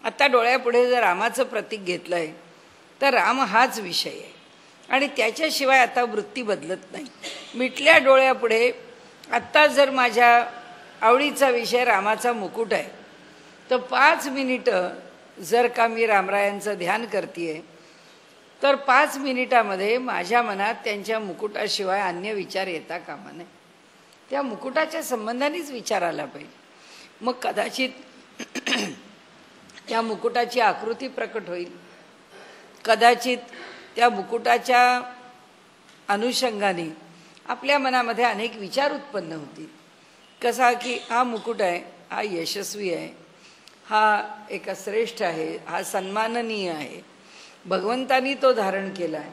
आता डोळ्यापुढे जर रामाचं प्रतीक घेतलं आहे तर राम हाच विषय आहे आणि त्याच्याशिवाय आता वृत्ती बदलत नाही. मिटल्या डोळ्यापुढे आत्ता जर माझ्या आवडीचा विषय रामाचा मुकुट आहे तर 5 मिनिटं जर का मी रामरायांचं ध्यान करते तर 5 मिनिटामध्ये माझ्या मनात त्यांच्या मुकुटाशिवाय अन्य विचार येता कामा नये. त्या मुकुटाच्या संबंधानेच विचार आला पाहिजे. मग कदाचित त्या मुकुटाची आकृती प्रकट होईल, कदाचित त्या मुकुटाच्या अनुषंगाने आपल्या मनामध्ये अनेक विचार उत्पन्न होतील. कसा की हा मुकुट आहे, हा यशस्वी आहे, हा एक श्रेष्ठ आहे, हा सन्माननीय आहे, भगवंतांनी तो धारण केला आहे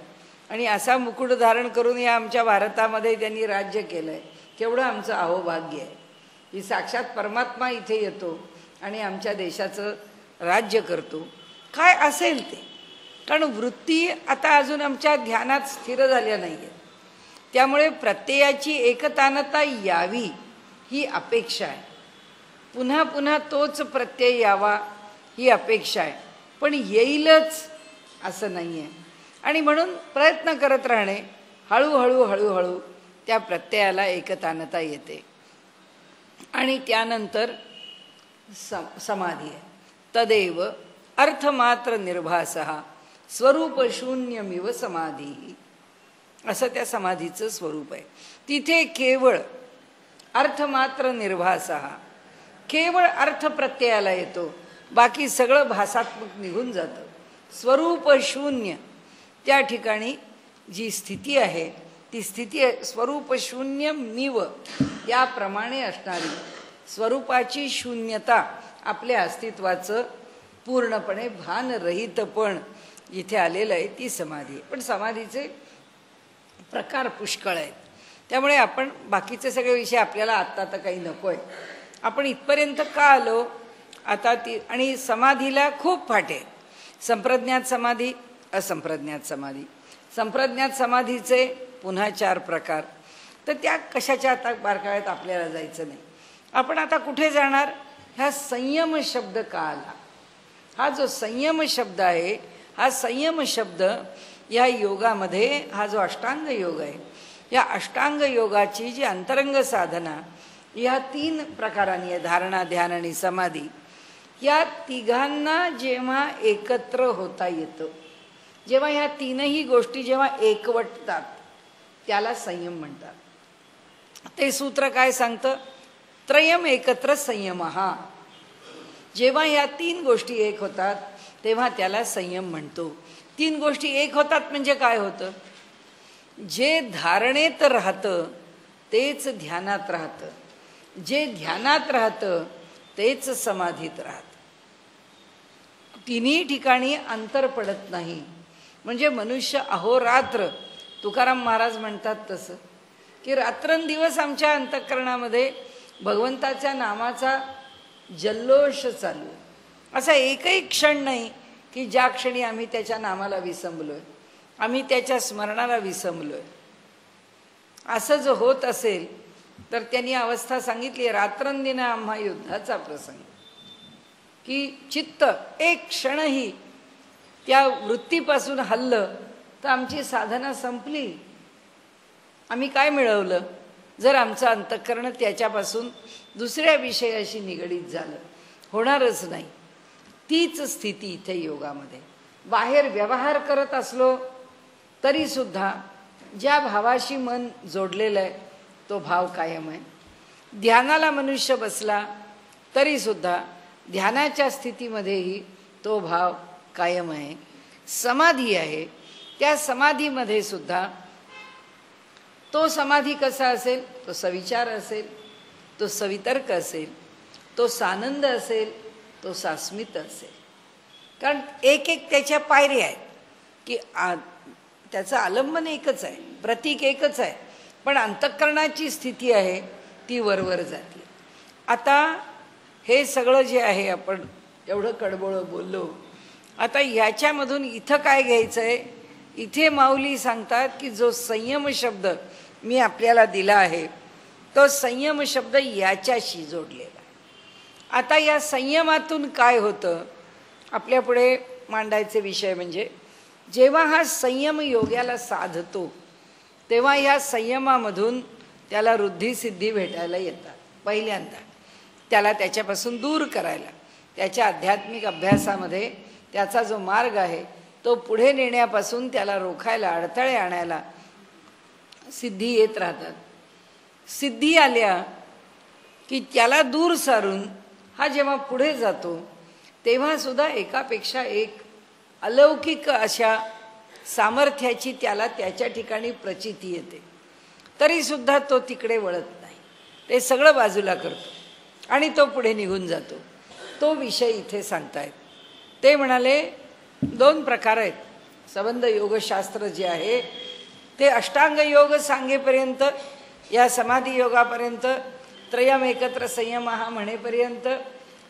आणि असा मुकुट धारण करून या आमच्या भारतामध्ये त्यांनी राज्य केलं आहे. केवढं आमचं अहोभाग्य आहे की साक्षात परमात्मा इथे येतो आणि आमच्या देशाचं राज्य करतो. काय असेल ते, कारण वृत्ती आता अजून आमच्या ध्यानात स्थिर झाल्या नाही आहेत. त्यामुळे प्रत्ययाची एकतानता यावी ही अपेक्षा आहे. पुन्हा पुन्हा तोच प्रत्यय यावा ही अपेक्षा आहे, पण येईलच असं नाही आहे. आणि म्हणून प्रयत्न करत राहणे, हळूहळू हळूहळू त्या प्रत्ययाला एकतानता येते. आणि त्यानंतर समाधी आहे. तदेव अर्थमात्र निर्भासः स्वरूप शून्यमिव समाधी, असं त्या समाधीचं स्वरूप आहे. तिथे केवळ अर्थमात्र निर्भासः, केवळ अर्थ प्रत्ययाला येतो, बाकी सगळं भासात्मक निघून जातं. स्वरूप शून्य, त्या ठिकाणी जी स्थिती आहे ती स्थिती स्वरूप शून्य मिव, याप्रमाणे असणारी स्वरूपाची शून्यता, आपल्या अस्तित्वाचं पूर्णपणे भानरहितपण जिथे आलेलं आहे ती समाधी. पण समाधीचे प्रकार पुष्कळ आहेत, त्यामुळे आपण बाकीचे सगळे विषय आपल्याला आत्ता तर काही नको आहे. आपण इथपर्यंत का आलो आता ती. आणि समाधीला खूप फाटे, संप्रज्ञात समाधी, असंप्रज्ञात समाधी. संप्रज्ञात समाधीचे पुन्हा 4 प्रकार, तर त्या कशाच्या आता बारकाव्यात आपल्याला जायचं नाही. आपण आता कुठे जाणार, ह्या संयम शब्द का आला. हा जो संयम शब्द आहे, हा संयम शब्द या योगामध्ये, हा जो अष्टांग योग आहे, या अष्टांग योगाची जी अंतरंग साधना या 3 प्रकारांनी आहे, धारणा, ध्यान आणि समाधी, या तिघांना जेव्हा एकत्र होता येतं जेव्हा ह्या तीनही गोष्टी जेव्हा एकवटतात त्याला संयम म्हणतात. ते सूत्र काय सांगतं? त्रयम एकत्र संयमः. जेव्हा या तीन गोष्टी एक होतात तेव्हा त्याला संयम म्हणतो. तीन गोष्टी एक होतात म्हणजे काय होतं? जे धारणेत राहतं तेच ध्यानात राहतं, जे ध्यानात राहतं तेच समाधीत राहतं. तिन्ही ठिकाणी अंतर पडत नाही. म्हणजे मनुष्य अहोरात्र, तुकाराम महाराज म्हणतात तसं, की रात्रंदिवस आमच्या अंतःकरणामध्ये भगवंताच्या नामाचा जल्लोष चालू आहे. असा एकही क्षण नाही की ज्या क्षणी आम्ही त्याच्या नामाला विसंबलोय, आम्ही त्याच्या स्मरणाला विसंबलोय. असं जर होत असेल तर त्यांनी अवस्था सांगितली रात्रंदिन आम्हा युद्धाचा प्रसंग, की चित्त एक क्षणही त्या वृत्तीपासून हललं तर आमची साधना संपली. आम्ही काय मिळवलं? जर आमचं अंतःकरण त्याच्यापासून दुसऱ्या विषयाशी निगडीत झालं, होणारच नाही. तीच स्थिती इथे योगामध्ये. बाहेर व्यवहार करत असलो तरी सुद्धा ज्या भावाशी मन जोडलेलं आहे तो भाव कायम आहे. ध्यानाला मनुष्य बसला तरी सुद्धा ध्यानाच्या स्थितीमध्येही तो भाव कायम आहे. समाधी आहे, त्या समाधीमध्ये सुद्धा तो समाधी कसा असेल? तो सविचार असेल, तो सवितर्क असेल, तो सानंद असेल, तो सास्मित असेल. कारण एक एक त्याच्या पायऱ्या आहेत, की त्याचं आलंबन एकच आहे, प्रतीक एकच आहे, पण अंतःकरणाची स्थिती आहे ती वरवर जाते. आता हे सगळं जे आहे आपण एवढं कडबोळं बोललो, आता याच्यामधून इथं काय घ्यायचं आहे? इथे माऊली सांगतात की जो संयम शब्द मी आपल्याला दिला आहे तो संयम शब्द याच्याशी जोडलेला आहे. आता या संयमातून काय होतं आपल्यापुढे मांडायचे विषय म्हणजे, जेव्हा हा संयम योग्याला साधतो तेव्हा या संयमामधून त्याला वृद्धी सिद्धी भेटायला येतात. पहिल्यांदा त्याला त्याच्यापासून दूर करायला, त्याच्या आध्यात्मिक अभ्यासामध्ये त्याचा जो मार्ग आहे तो पुढे नेण्यापासून त्याला रोखायला, अडथळे आणायला सिद्धी येत राहतात. सिद्धी आल्या की त्याला दूर सारून हा जेव्हा पुढे जातो तेव्हा सुद्धा एकापेक्षा एक अलौकिक अशा सामर्थ्याची त्याला त्याच्या ठिकाणी प्रचिती येते. तरी सुद्धा तो तिकडे वळत नाही, ते सगळं बाजूला करतो आणि तो पुढे निघून जातो. तो विषय इथे सांगतायत. ते म्हणाले दोन प्रकार आहेत. संबंध योगशास्त्र जे आहे ते अष्टांग योग सांगेपर्यंत, या समाधी योगापर्यंत, त्रयम एकत्र संयम हा म्हणेपर्यंत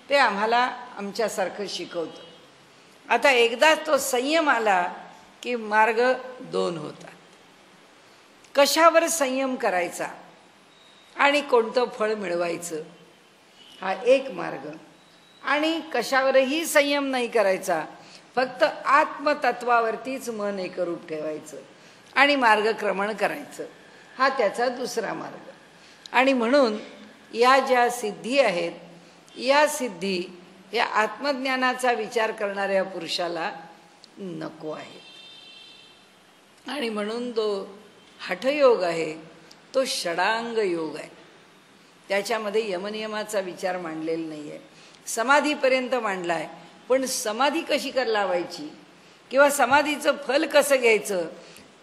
ते आम्हाला आमच्यासारखं शिकवतं. आता एकदा तो संयम आला की मार्ग दोन होतात. कशावर संयम करायचा आणि कोणतं फळ मिळवायचं हा एक मार्ग, आणि कशावरही संयम नाही करायचा, फक्त आत्मतत्वावरतीच मन एकरूप ठेवायचं आणि मार्गक्रमण करायचं, हा त्याचा दुसरा मार्ग. आणि म्हणून या ज्या सिद्धी आहेत या सिद्धी या आत्मज्ञानाचा विचार करणाऱ्या पुरुषाला नको आहेत. आणि म्हणून तो हठयोग आहे तो षडांग योग आहे. त्याच्यामध्ये यमनियमाचा विचार मांडलेला नाही आहे. समाधीपर्यंत मांडला आहे, पण समाधी कशी लावायची किंवा समाधीचं फल कसं घ्यायचं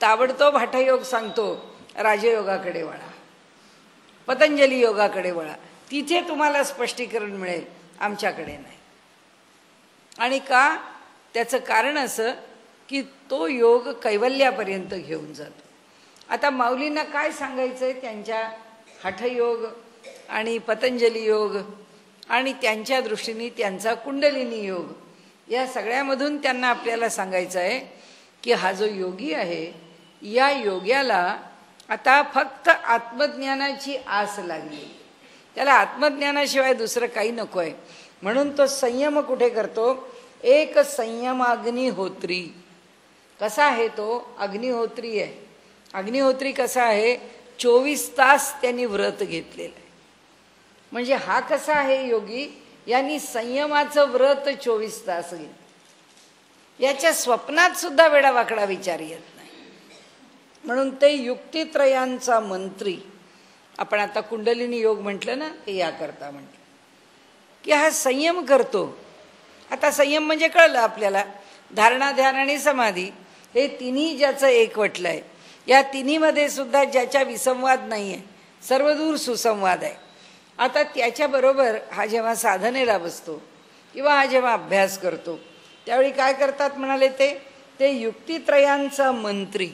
ताबडतोब हठयोग सांगतो. राजयोगाकडे वळा, पतंजली योगाकडे वळा, तिथे तुम्हाला स्पष्टीकरण मिळेल, आमच्याकडे नाही. आणि का? त्याचं कारण असं की तो योग कैवल्यापर्यंत घेऊन जातो. आता माऊलींना काय सांगायचं आहे? त्यांच्या हठयोग आणि पतंजली योग आणि त्यांच्या दृष्टीने त्यांचा कुंडलिनी योग या सगळ्यामधून त्यांना आपल्याला सांगायचं आहे की हा जो योगी आहे या योग्याला आता फक्त आत्मज्ञानाची आस लागली, त्याला आत्मज्ञानाशिवाय दुसरं काही नको आहे. म्हणून तो संयम कुठे करतो? एक संयमाग्निहोत्री. कसा आहे तो? अग्निहोत्री आहे. अग्निहोत्री कसा आहे? 24 तास त्यांनी व्रत घेतलेलं आहे. म्हणजे हा कसा आहे योगी? यांनी संयमाचं व्रत 24 तास घेतलं. याच्या स्वप्नात सुद्धा वेडावाकडा विचार येत नाही. म्हणून ते युक्तित्रयांचा मंत्री, आपण आता कुंडलिनी योग म्हटलं ना, ते याकरता म्हटलं की हा संयम करतो. आता संयम म्हणजे कळलं आपल्याला, धारणा, ध्यान आणि समाधी हे तिन्ही ज्याचं एकवटलं आहे. या तिन्हीमध्ये सुद्धा ज्याच्या विसंवाद नाही आहे, सर्वदूर सुसंवाद आहे. आता त्याच्याबरोबर हा जेव्हा साधनेला बसतो किंवा हा जेव्हा अभ्यास करतो त्यावेळी काय करतात म्हणाले, ते युक्तित्रयांचा मंत्री.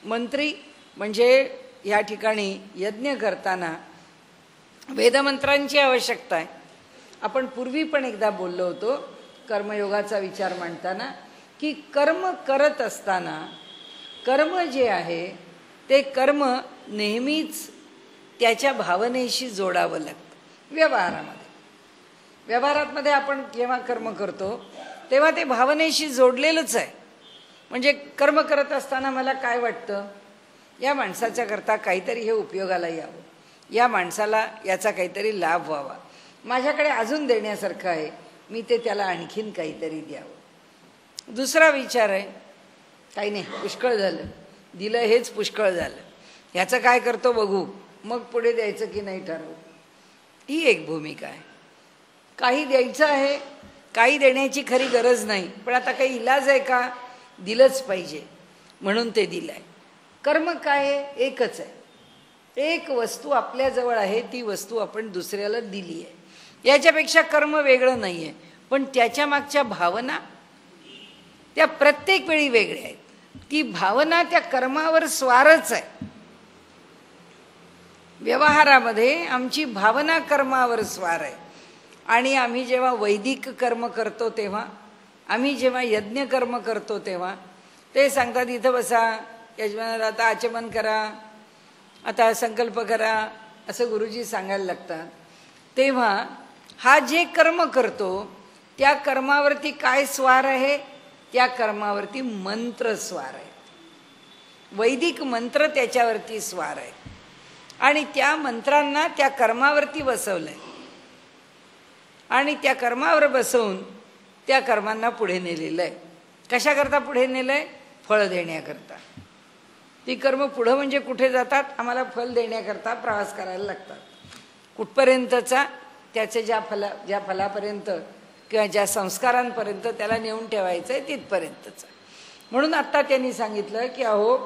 मंत्री म्हणजे या ठिकाणी यज्ञ करताना वेदमंत्रांची आवश्यकता आहे. आपण पूर्वी पण एकदा बोललो होतो कर्मयोगाचा विचार मांडताना की कर्म करत असताना कर्म जे आहे ते कर्म नेहमीच त्याच्या भावनेशी जोडावं लागतं. व्यवहारामध्ये आपण जेव्हा कर्म करतो तेव्हा ते भावनेशी जोडलेलंच आहे. म्हणजे कर्म करत असताना मला काय वाटतं, या माणसाच्या करता काहीतरी हे उपयोगाला यावं, या माणसाला याचा काहीतरी लाभ व्हावा, माझ्याकडे अजून देण्यासारखं आहे, मी ते त्याला आणखीन काहीतरी द्यावं. दुसरा विचार आहे, काही नाही, पुष्कळ झालं, दिलं हेच पुष्कळ झालं, ह्याचं काय करतो बघू, मग पुढे द्यायचं की नाही ठरवू. ही एक भूमिका आहे. काही द्यायचं आहे, काही देण्याची खरी गरज नाही, पण आता काही इलाज आहे का, दिलंच पाहिजे म्हणून ते दिलं आहे. कर्म काय आहे, एकच आहे. एक वस्तू आपल्याजवळ आहे, ती वस्तू आपण दुसऱ्याला दिली आहे. याच्यापेक्षा कर्म वेगळं नाही आहे, पण त्याच्या मागच्या भावना त्या प्रत्येक वेळी वेगळ्या आहेत. ती भावना त्या कर्मावर स्वारच आहे. व्यवहारामध्ये आमची भावना कर्मावर स्वार आहे. आणि आम्ही जेव्हा वैदिक कर्म करतो तेव्हा, आम्ही जेव्हा यज्ञ कर्म करतो तेव्हा ते सांगतात इथं बसा, यजमानाला आता आचमन करा, आता संकल्प करा, असं गुरुजी सांगायला लागतात. तेव्हा हा जे कर्म करतो त्या कर्मावरती काय स्वार आहे, त्या कर्मावरती मंत्र स्वार आहे. वैदिक मंत्र त्याच्यावरती स्वार आहे आणि त्या मंत्रांना त्या कर्मावरती बसवलंय आणि त्या कर्मावर बसवून त्या कर्मांना पुढे नेलेलं आहे. कशाकरता पुढे नेलंय, फळ देण्याकरता. ती कर्म पुढं म्हणजे कुठे जातात, आम्हाला फल देण्याकरता प्रवास करायला लागतात. कुठपर्यंतचा, त्याचे ज्या फलापर्यंत किंवा ज्या संस्कारांपर्यंत त्याला नेऊन ठेवायचं आहे तिथपर्यंतचं. म्हणून आत्ता त्यांनी सांगितलं की अहो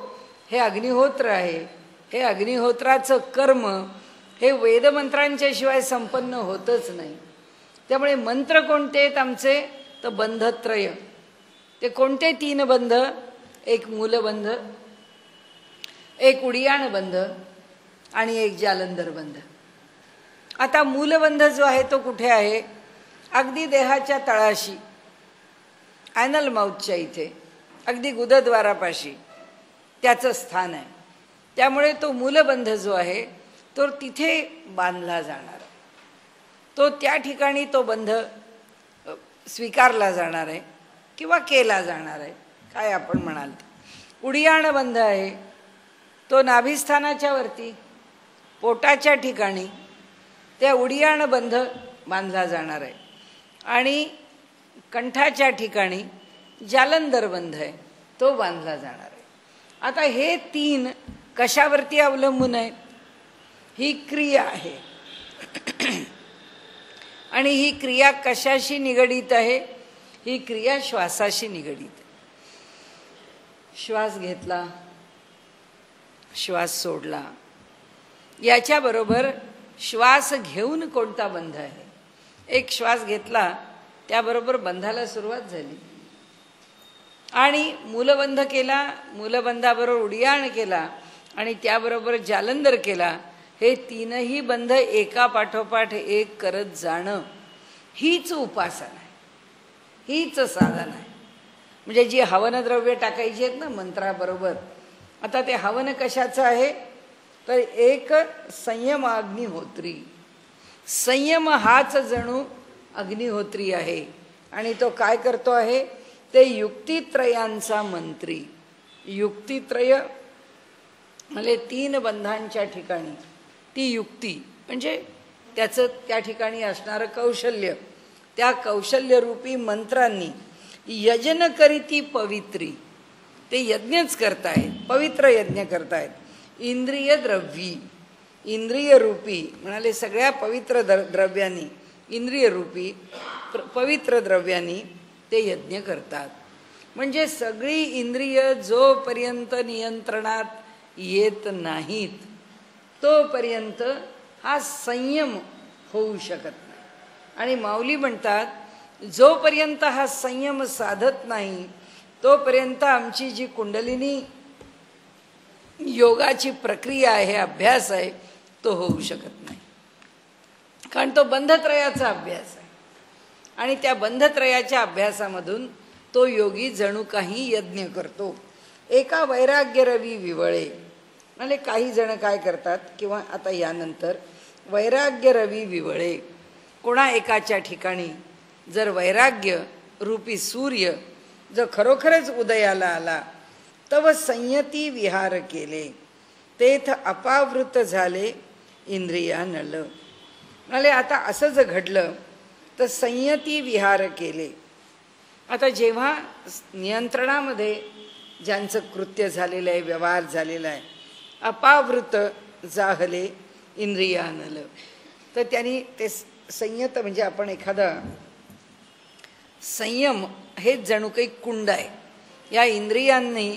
हे अग्निहोत्र आहे, हे अग्निहोत्राचं कर्म हे वेदमंत्रांच्या शिवाय संपन्न होतच नाही. त्यामुळे मंत्र कोणते आहेत आमचे, तर बंधत्रय. ते कोणते 3 बंध, एक मूलबंध, एक उडियाण बंध आणि एक जालंधर बंध. आता मूलबंध जो आहे तो कुठे आहे, अगदी देहाच्या तळाशी, ॲनल माउथच्या इथे, अगदी गुदद्वारापाशी त्याचं स्थान आहे. त्यामुळे तो मूलबंध जो आहे तो तिथे बांधला जाणार, तो त्या ठिकाणी तो बंध स्वीकारला जाणार आहे किंवा केला जाणार आहे, काय आपण म्हणाल. उडियाण बंध आहे तो नाभिस्थानाच्या वरती पोटाच्या ठिकाणी त्या उडियाण बंध बांधला जाणार आहे आणि कंठाच्या ठिकाणी जालंधर बंध आहे तो बांधला जाणार आहे. आता हे 3 कशावरती अवलंबून आहेत, ही क्रिया आहे आणि ही क्रिया कशाशी निगडीत आहे, ही क्रिया श्वासाशी निगडीत आहे. श्वास घेतला, श्वास सोडला, याच्याबरोबर श्वास घेऊन कोणता बंध आहे. एक श्वास घेतला त्याबरोबर बंधाला सुरुवात झाली आणि मूलबंध केला, मूलबंधाबरोबर उडियाण केला आणि त्याबरोबर जालंधर केला. हे 3ही बंध एका पाठोपाठ एक करत जाणं हीच उपासना आहे, हीच साधन आहे. म्हणजे जी हवनद्रव्य टाकायची आहेत ना मंत्राबरोबर, आता ते हवन कशाचं आहे, तर एक संयम अग्निहोत्री. संयम हाच जणू अग्निहोत्री आहे आणि तो काय करतो आहे, ते युक्तित्रयांचा मंत्री. युक्तित्रय म्हणजे 3 बंधांच्या ठिकाणी ती युक्ती म्हणजे त्याचं त्या ठिकाणी असणारं कौशल्य, त्या कौशल्यरूपी मंत्रांनी यजन करीती पवित्री, ते यज्ञच करतायत, पवित्र यज्ञ करतायत. इंद्रिय द्रव्यी, इंद्रिय रूपी म्हणाले सगळ्या पवित्र द्रव्यांनी, इंद्रिय रूपी पवित्र द्रव्यांनी ते यज्ञ करतात. म्हणजे सगळी इंद्रिय जोपर्यंत नियंत्रणात येत नाहीत तोपर्यंत हा संयम होऊ शकत नाही. आणि माऊली म्हणतात जोपर्यंत हा संयम साधत नाही तोपर्यंत आमची जी कुंडलिनी योगाची प्रक्रिया आहे, अभ्यास आहे, तो होऊ शकत नाही. कारण तो बंधत्रयाचा अभ्यास आहे. आणि त्या बंधत्रयाच्या अभ्यासामधून तो योगी जणू काही यज्ञ करतो. एका वैराग्य रवी विवळे, म्हणजे काही जण काय करतात, किंवा आता यानंतर वैराग्य रवी विवळे, कोणा एकाच्या ठिकाणी जर वैराग्य रूपी सूर्य जर खरोखरच उदयाला आला, तव संयती विहार केले, तेथ अपावृत झाले इंद्रिया नल. म्हणजे आता असं जर घडलं तर संयती विहार केले. आता जेव्हा नियंत्रणामध्ये ज्यांचं कृत्य झालेलं आहे, व्यवहार झालेला आहे, अपावृत जाहले इंद्रियानल, तर त्यांनी ते संयत म्हणजे आपण एखादा संयम हे जणू काही कुंड आहे. या इंद्रियांनी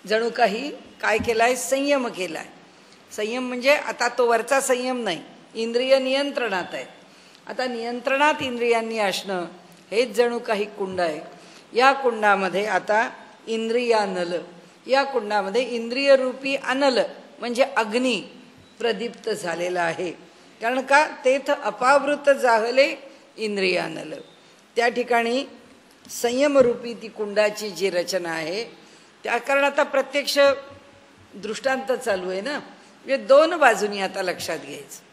जणू काही काय केलं आहे, संयम केला आहे. संयम म्हणजे आता तो वरचा संयम नाही, इंद्रिय नियंत्रणात आहे. आता नियंत्रणात इंद्रियांनी असणं हेच जणू काही कुंड आहे. या कुंडामध्ये आता इंद्रियानल, या कुंडामध्ये इंद्रिय रूपी अनल म्हणजे अग्नी प्रदीप्त झालेला आहे. कारण का, तेथ अपावृत जाहले इंद्रियानल, त्या ठिकाणी संयमरूपी ती कुंडाची जी रचना आहे, त्या कारण आता प्रत्यक्ष दृष्टांत चालू आहे ना, म्हणजे दोन बाजूनी आता लक्षात घ्यायचं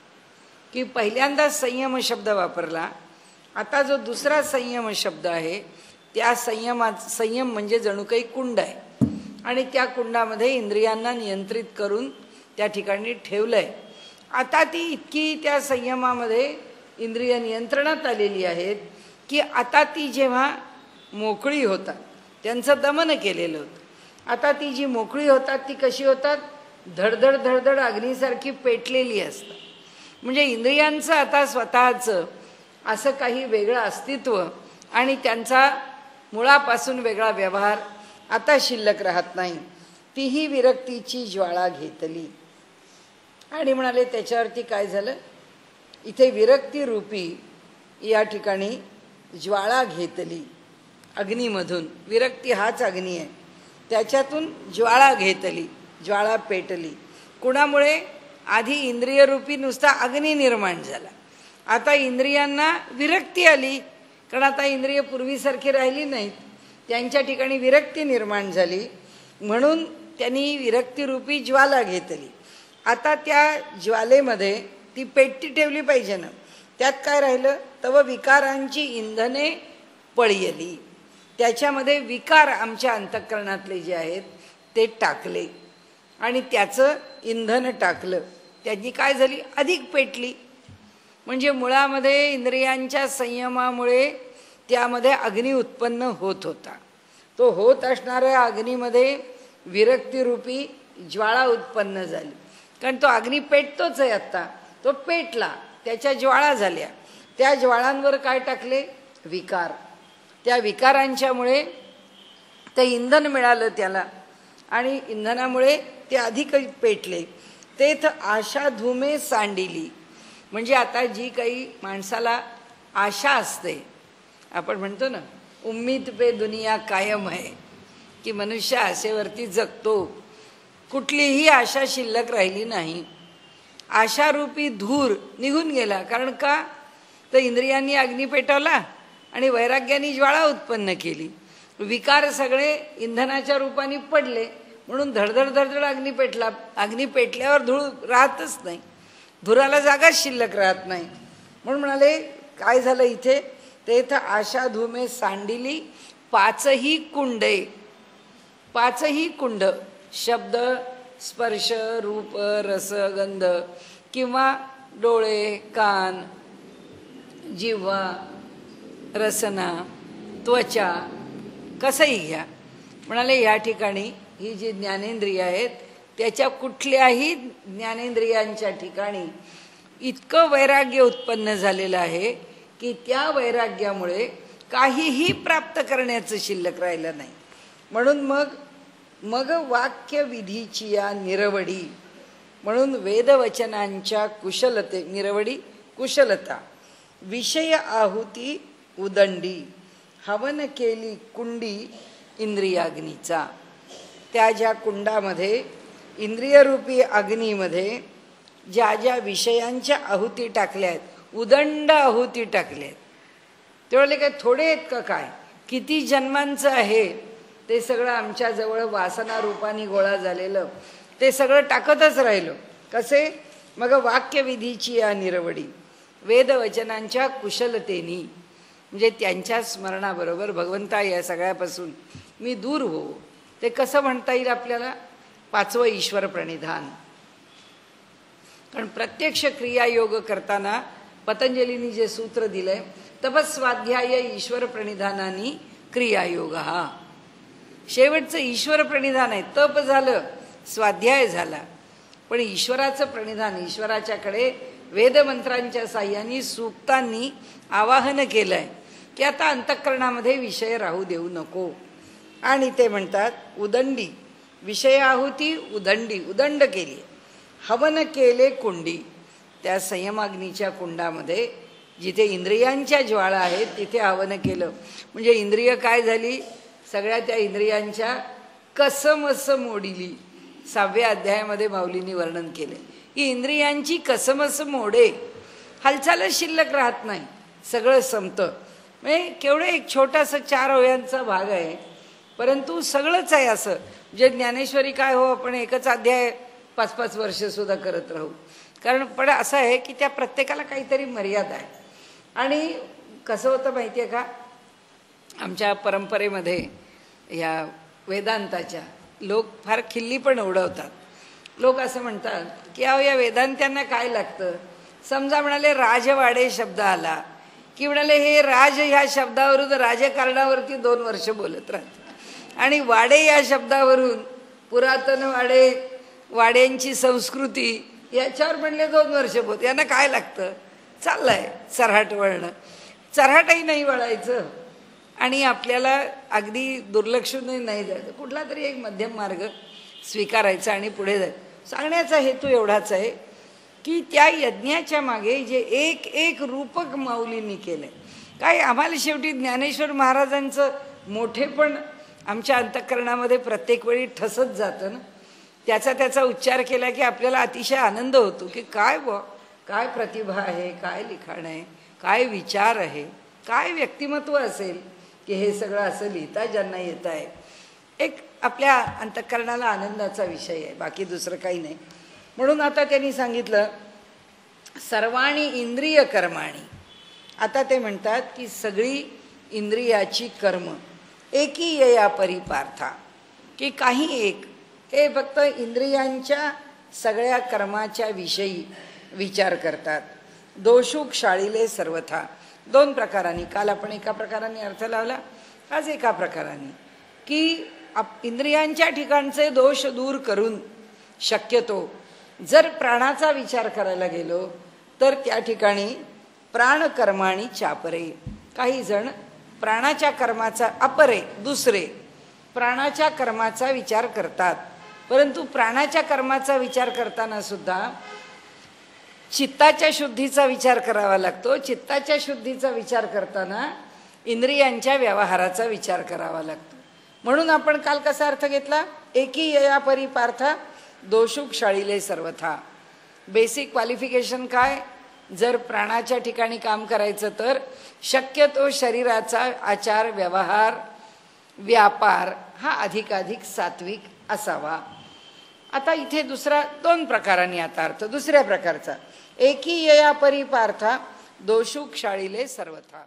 की पहिल्यांदा संयम शब्द वापरला, आता जो दुसरा संयम शब्द आहे त्या संयम म्हणजे जणू काही कुंड आहे. आणि त्या कुंडामध्ये इंद्रियांना नियंत्रित करून त्या ठिकाणी ठेवलं आहे. आता ती इतकी त्या संयमामध्ये इंद्रिय नियंत्रणात आलेली आहेत की आता ती जेव्हा मोकळी होतात, त्यांचं दमन केलेलं होतं, आता ती जी मोकळी होतात ती कशी होतात, धडधड धडधड अग्नीसारखी पेटलेली असतात. म्हणजे इंद्रियांचं आता स्वतःचं असं काही वेगळं अस्तित्व आणि त्यांचा मुळापासून वेगळा व्यवहार आता शिल्लक राहत नाही. तीही विरक्तीची ज्वाळा घेतली. आणि म्हणाले त्याच्यावरती काय झालं, इथे विरक्ती रूपी या ठिकाणी ज्वाळा घेतली. अग्नीमधून विरक्ती हाच अग्नी आहे, त्याच्यातून ज्वाळा घेतली, ज्वाळा पेटली. कुणामुळे, आधी इंद्रियरूपी नुसता अग्नी निर्माण झाला, आता इंद्रियांना विरक्ती आली. कारण आता इंद्रिय पूर्वीसारखी राहिली नाहीत, त्यांच्या ठिकाणी विरक्ती निर्माण झाली. म्हणून त्यांनी विरक्तीरूपी ज्वाला घेतली. आता त्या ज्वालेमध्ये ती पेटती ठेवली पाहिजे ना, त्यात काय राहिलं, तव विकारांची इंधने पळयली, त्याच्यामध्ये विकार आमच्या अंतःकरणातले जे आहेत ते टाकले आणि त्याचं इंधन टाकलं. त्याची काय झाली, अधिक पेटली. म्हणजे मुळामध्ये इंद्रियांच्या संयमामुळे त्यामध्ये अग्नी उत्पन्न होत होता. तो होत असणाऱ्या अग्नीमध्ये विरक्तीरूपी ज्वाळा उत्पन्न झाली. कारण तो अग्नी पेटतोच आहे, आत्ता तो पेटला, त्याच्या ज्वाळा झाल्या. त्या ज्वाळांवर काय टाकले, विकार. त्या विकारांच्यामुळे ते इंधन मिळालं त्याला आणि इंधनामुळे ते अधिक पेटले. तेथ आशा धुमे सांडिली. म्हणजे आता जी काही माणसाला आशा असते, आपण म्हणतो ना उम्मीद पे दुनिया कायम आहे, की मनुष्य आशेवरती जगतो, कुठलीही आशा शिल्लक राहिली नाही. आशारूपी धूर निघून गेला. कारण का, तर इंद्रियांनी अग्नी पेटवला आणि वैराग्याने ज्वाळा उत्पन्न केली. विकार सगळे इंधनाच्या रूपाने पडले, म्हणून धडधड धडधड अग्नी पेटला. अग्नी पेटल्यावर धूळ राहतच नाही, धुराला जागाच शिल्लक राहत नाही. म्हणून म्हणाले काय झालं इथे, तेथ आशा धुमे सांडिली पाचही कुंडे. पाचही कुंड, शब्द, स्पर्श, रूप, रस, गंध किंवा डोळे, कान, जिव्हा, रसना, त्वचा कसंही घ्या. म्हणाले या ठिकाणी ही जी ज्ञानेंद्रिय आहेत त्याच्या कुठल्याही ज्ञानेंद्रियांच्या ठिकाणी इतकं वैराग्य उत्पन्न झालेलं आहे की त्या वैराग्यामुळे काहीही प्राप्त करण्याचं शिल्लक राहिलं नाही. म्हणून मग वाक्यविधीची या निरवडी, म्हणून वेदवचनांच्या निरवडी कुशलता, विषय आहुती उदंडी, हवन केली कुंडी इंद्रियाग्नीचा. त्या ज्या कुंडामध्ये इंद्रियरूपी अग्नीमध्ये ज्या ज्या विषयांच्या आहुती टाकल्या आहेत, उदंड आहुती टाकल्या आहेत, तेवढे काय थोडे आहेत का? काय किती जन्मांचं आहे ते सगळं आमच्याजवळ वासना रूपाने गोळा झालेलं, ते सगळं टाकतच राहिलो. कसे? मग वाक्यविधीची या निरवडी, वेदवचनांच्या कुशलतेनी, म्हणजे त्यांच्या स्मरणाबरोबर भगवंता या सगळ्यापासून मी दूर हो. ते कसं म्हणता येईल आपल्याला? पाचवं ईश्वर प्रणिधान. कारण प्रत्यक्ष क्रियायोग करताना पतंजलींनी जे सूत्र दिलंय, तपस्वाध्याय ईश्वर प्रणिधानानी क्रियायोग, हा शेवटचं ईश्वर प्रणिधान आहे. तप झालं, स्वाध्याय झाला, पण ईश्वराचं प्रणिधान, ईश्वराच्याकडे वेदमंत्रांच्या साह्याने सूक्तांनी आवाहन केलंय की आता अंतःकरणामध्ये विषय राहू देऊ नको. आणि ते म्हणतात उदंडी, विषय आहुती उदंडी, उदंड केली. हवन केले कुंडी, त्या संयमाग्नीच्या कुंडामध्ये जिथे इंद्रियांच्या ज्वाळा आहेत तिथे हवन केलं. म्हणजे इंद्रिय काय झाली? सगळ्या त्या इंद्रियांच्या कसमस मोडिली. 6व्या अध्यायामध्ये माऊलींनी वर्णन केले की इंद्रियांची कसमस मोडे, हालचालच शिल्लक राहत नाही, सगळं संपतं. म्हणजे केवढं एक छोटासा 4 ओव्यांचा भाग आहे, परंतु सगळंच आहे असं. जे ज्ञानेश्वरी काय हो, आपण एकच अध्याय 5-5 वर्ष सुद्धा करत राहू. कारण पण असं आहे की त्या प्रत्येकाला काहीतरी मर्यादा आहे. आणि कसं होतं माहिती आहे का, आमच्या परंपरेमध्ये या वेदांताच्या लोक फार खिल्ली पण उडवतात. लोक असं म्हणतात की अहो या वेदांत्यांना काय लागतं? समजा म्हणाले राजवाडे शब्द आला की म्हणाले हे राज ह्या शब्दावरून राजकारणावरती 2 वर्ष बोलत राहतात, आणि वाडे या शब्दावरून पुरातन वाड्यांची संस्कृती याच्यावर म्हणले 2 वर्ष बोलत. यांना काय लागतं? चाललंय चऱ्हाट वळणं. चऱ्हाटही नाही वळायचं आणि आपल्याला अगदी दुर्लक्षूनही नाही जायचं. कुठला तरी एक मध्यम मार्ग स्वीकारायचा आणि पुढे जायचं. सांगण्याचा हेतू एवढाच आहे की त्या यज्ञाच्या मागे जे एक रूपक माऊलींनी केलंय. काय आम्हाला शेवटी ज्ञानेश्वर महाराजांचं मोठेपण आमच्या अंतःकरणामध्ये प्रत्येक वेळी ठसत जातं ना. त्याचा उच्चार केला की आपल्याला अतिशय आनंद होतो की काय प्रतिभा आहे, काय लिखाण आहे, काय विचार आहे, काय व्यक्तिमत्व असेल की हे सगळं असं लिहिता ज्यांना येत आहे. एक आपल्या अंतःकरणाला आनंदाचा विषय आहे, बाकी दुसरं काही नाही. म्हणून आता त्यांनी सांगितलं सर्वाणी इंद्रिय कर्माणी. आता ते म्हणतात की सगळी इंद्रियाची कर्म एकी येया परिपार्था, की काही एक हे फक्त इंद्रियांच्या सगळ्या कर्माच्या विषयी विचार करतात. दोषुक शाळीले सर्वथा. 2 प्रकारांनी, काल आपण एका प्रकाराने अर्थ लावला, आज एका प्रकाराने, की इंद्रियांच्या ठिकाणचे दोष दूर करून शक्यतो जर प्राणाचा विचार करायला गेलो तर त्या ठिकाणी प्राणकर्माणी चापरे. काही जण प्राणाच्या कर्माचा अपरे, दुसरे प्राणाच्या कर्माचा विचार करतात, परंतु प्राणाच्या कर्माचा विचार करताना सुद्धा चित्ताच्या शुद्धीचा विचार करावा लागतो. चित्ताच्या शुद्धीचा विचार करताना इंद्रियांच्या व्यवहाराचा विचार करावा लागतो. म्हणून आपण काल कसा अर्थ घेतला? एकी यया परिपार्था दोषुक शाळीले सर्वथा. बेसिक क्वालिफिकेशन काय? जर प्राणाच्या ठिकाणी काम करायचं तर शक्यतो शरीराचा आचार व्यवहार व्यापार हा अधिकाधिक सात्विक असावा. आता इथे दुसरा 2 प्रकारांनी आता अर्थ, दुसऱ्या प्रकारचा एकी यया परिपार्था दोषुक शाळीले सर्वथा.